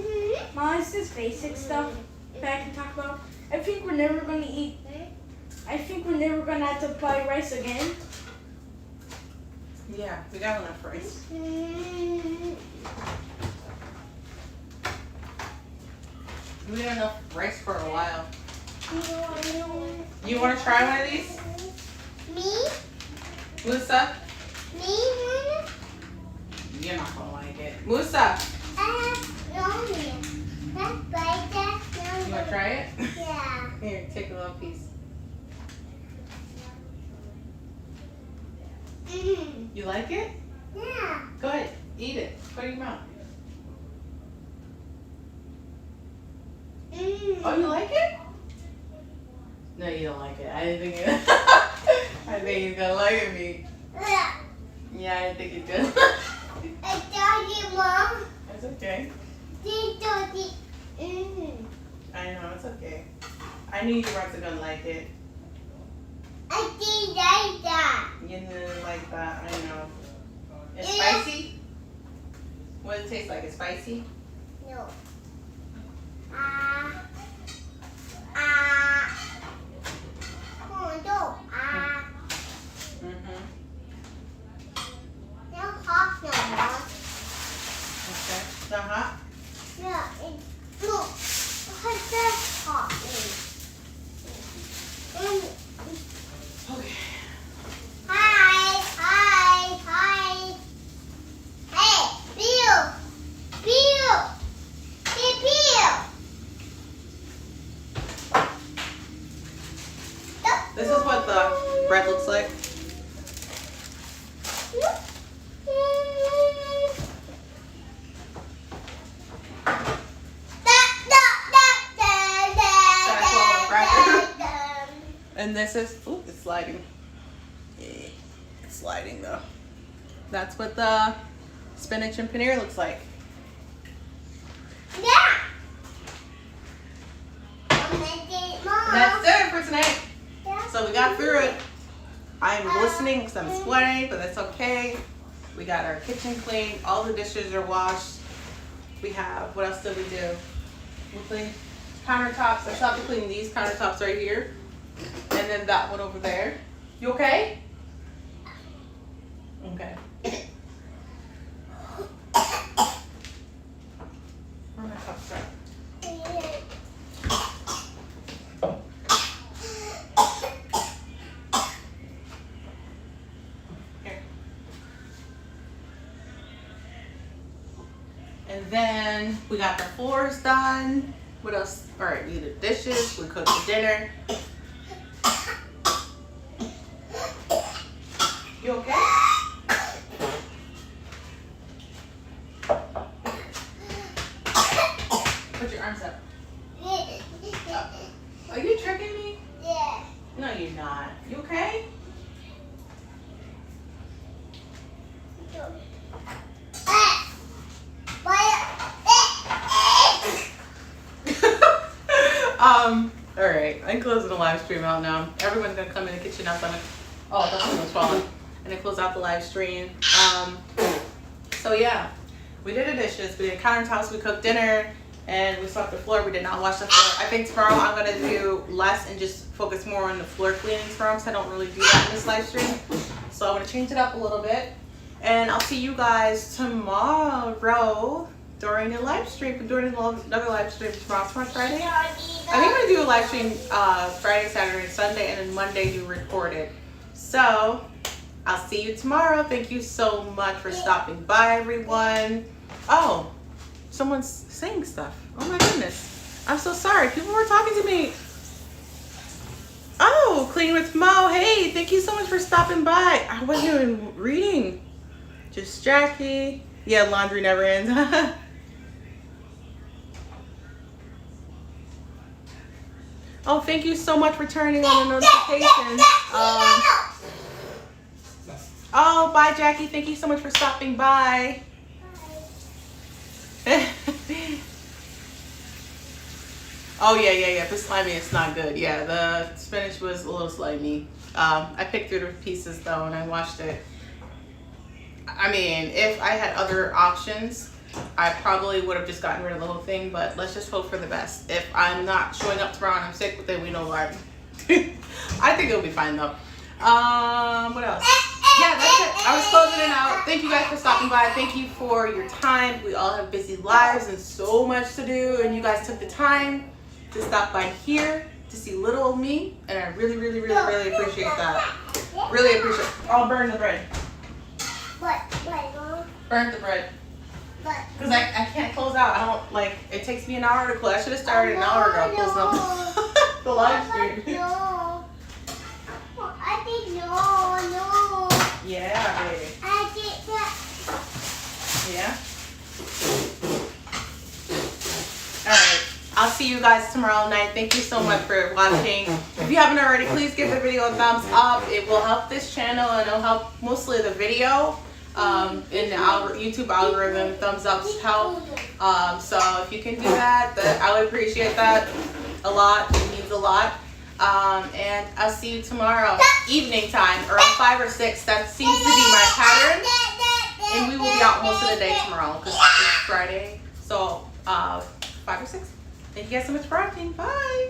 Mom, it's this basic stuff that I can talk about. I think we're never gonna eat. I think we're never gonna have to buy rice again. Yeah, we got enough rice. We got enough rice for a while. You want to try one of these? Me? Musa? Me? You're not gonna like it. Musa! No. You want to try it? Yeah. Here, take a little piece. You like it? Yeah. Go ahead, eat it. Put it in your mouth. Oh, you like it? No, you don't like it. I didn't think it. I think he's gonna like it, me. Yeah, I didn't think he's gonna. It's okay. I know, it's okay. I knew you weren't gonna like it. You didn't like that, I know. It's spicy? What does it taste like? It's spicy? No. Mm-hmm. No hot no more. Okay. It's not hot? No, it's blue. What's that hot? Okay. Hi. Hey, Bill. Hey, Bill. This is what the bread looks like. And this is, ooh, it's sliding. Yeah, it's sliding though. That's what the spinach and paneer looks like. Yeah. That's it for tonight. So we got through it. I'm listening because I'm sweating, but that's okay. We got our kitchen clean. All the dishes are washed. We have, what else did we do? We cleaned countertops. I stopped to clean these countertops right here. And then that one over there. You okay? Okay. Where are my cups at? Here. And then we got the floors done. What else? All right, we did the dishes. We cooked the dinner. You okay? Put your arms up. Are you tricking me? Yeah. No, you're not. You okay? All right. I'm closing the live stream out now. Everyone's gonna come in the kitchen now. So oh, that's one was falling. And then close out the live stream. So yeah, we did the dishes, we did countertops, we cooked dinner, and we swept the floor. We did not wash the floor. I think tomorrow I'm gonna do less and just focus more on the floor cleaning tomorrow because I don't really do that in this live stream. So I'm gonna change it up a little bit. And I'll see you guys tomorrow during the live stream, during another live stream tomorrow. Tomorrow's Friday. I think I'm gonna do a live stream Friday, Saturday, and Sunday, and then Monday do recorded. So I'll see you tomorrow. Thank you so much for stopping by, everyone. Oh, someone's saying stuff. Oh my goodness. I'm so sorry. People were talking to me. Oh, Clean with Mo. Hey, thank you so much for stopping by. I wasn't even reading. Just Jackie. Yeah, laundry never ends. Oh, thank you so much for turning on the notifications. Oh, bye, Jackie. Thank you so much for stopping by. Oh, yeah. But slimy, it's not good. Yeah, the spinach was a little slimy. I picked through the pieces, though, and I washed it. I mean, if I had other options, I probably would have just gotten rid of the whole thing, but let's just hope for the best. If I'm not showing up tomorrow and I'm sick, then we know why. I think it'll be fine, though. What else? Yeah, that's it. I was closing it out. Thank you guys for stopping by. Thank you for your time. We all have busy lives and so much to do, and you guys took the time to stop by here to see little old me, and I really appreciate that. Really appreciate it. I'll burn the bread. What? Burn the bread. Because I can't close out. I don't, like, it takes me an hour to close. I should have started an hour ago closing up the live stream. No. I think no. Yeah, baby. I I'll see you guys tomorrow night. Thank you so much for watching. If you haven't already, please give the video a thumbs up. It will help this channel and it'll help mostly the video. In the YouTube algorithm, thumbs ups help. So if you can do that, I would appreciate that a lot. It means a lot. And I'll see you tomorrow evening time around 5 or 6. That seems to be my pattern. And we will be out most of the day tomorrow because it's Friday. So 5 or 6. Thank you guys so much for watching. Bye.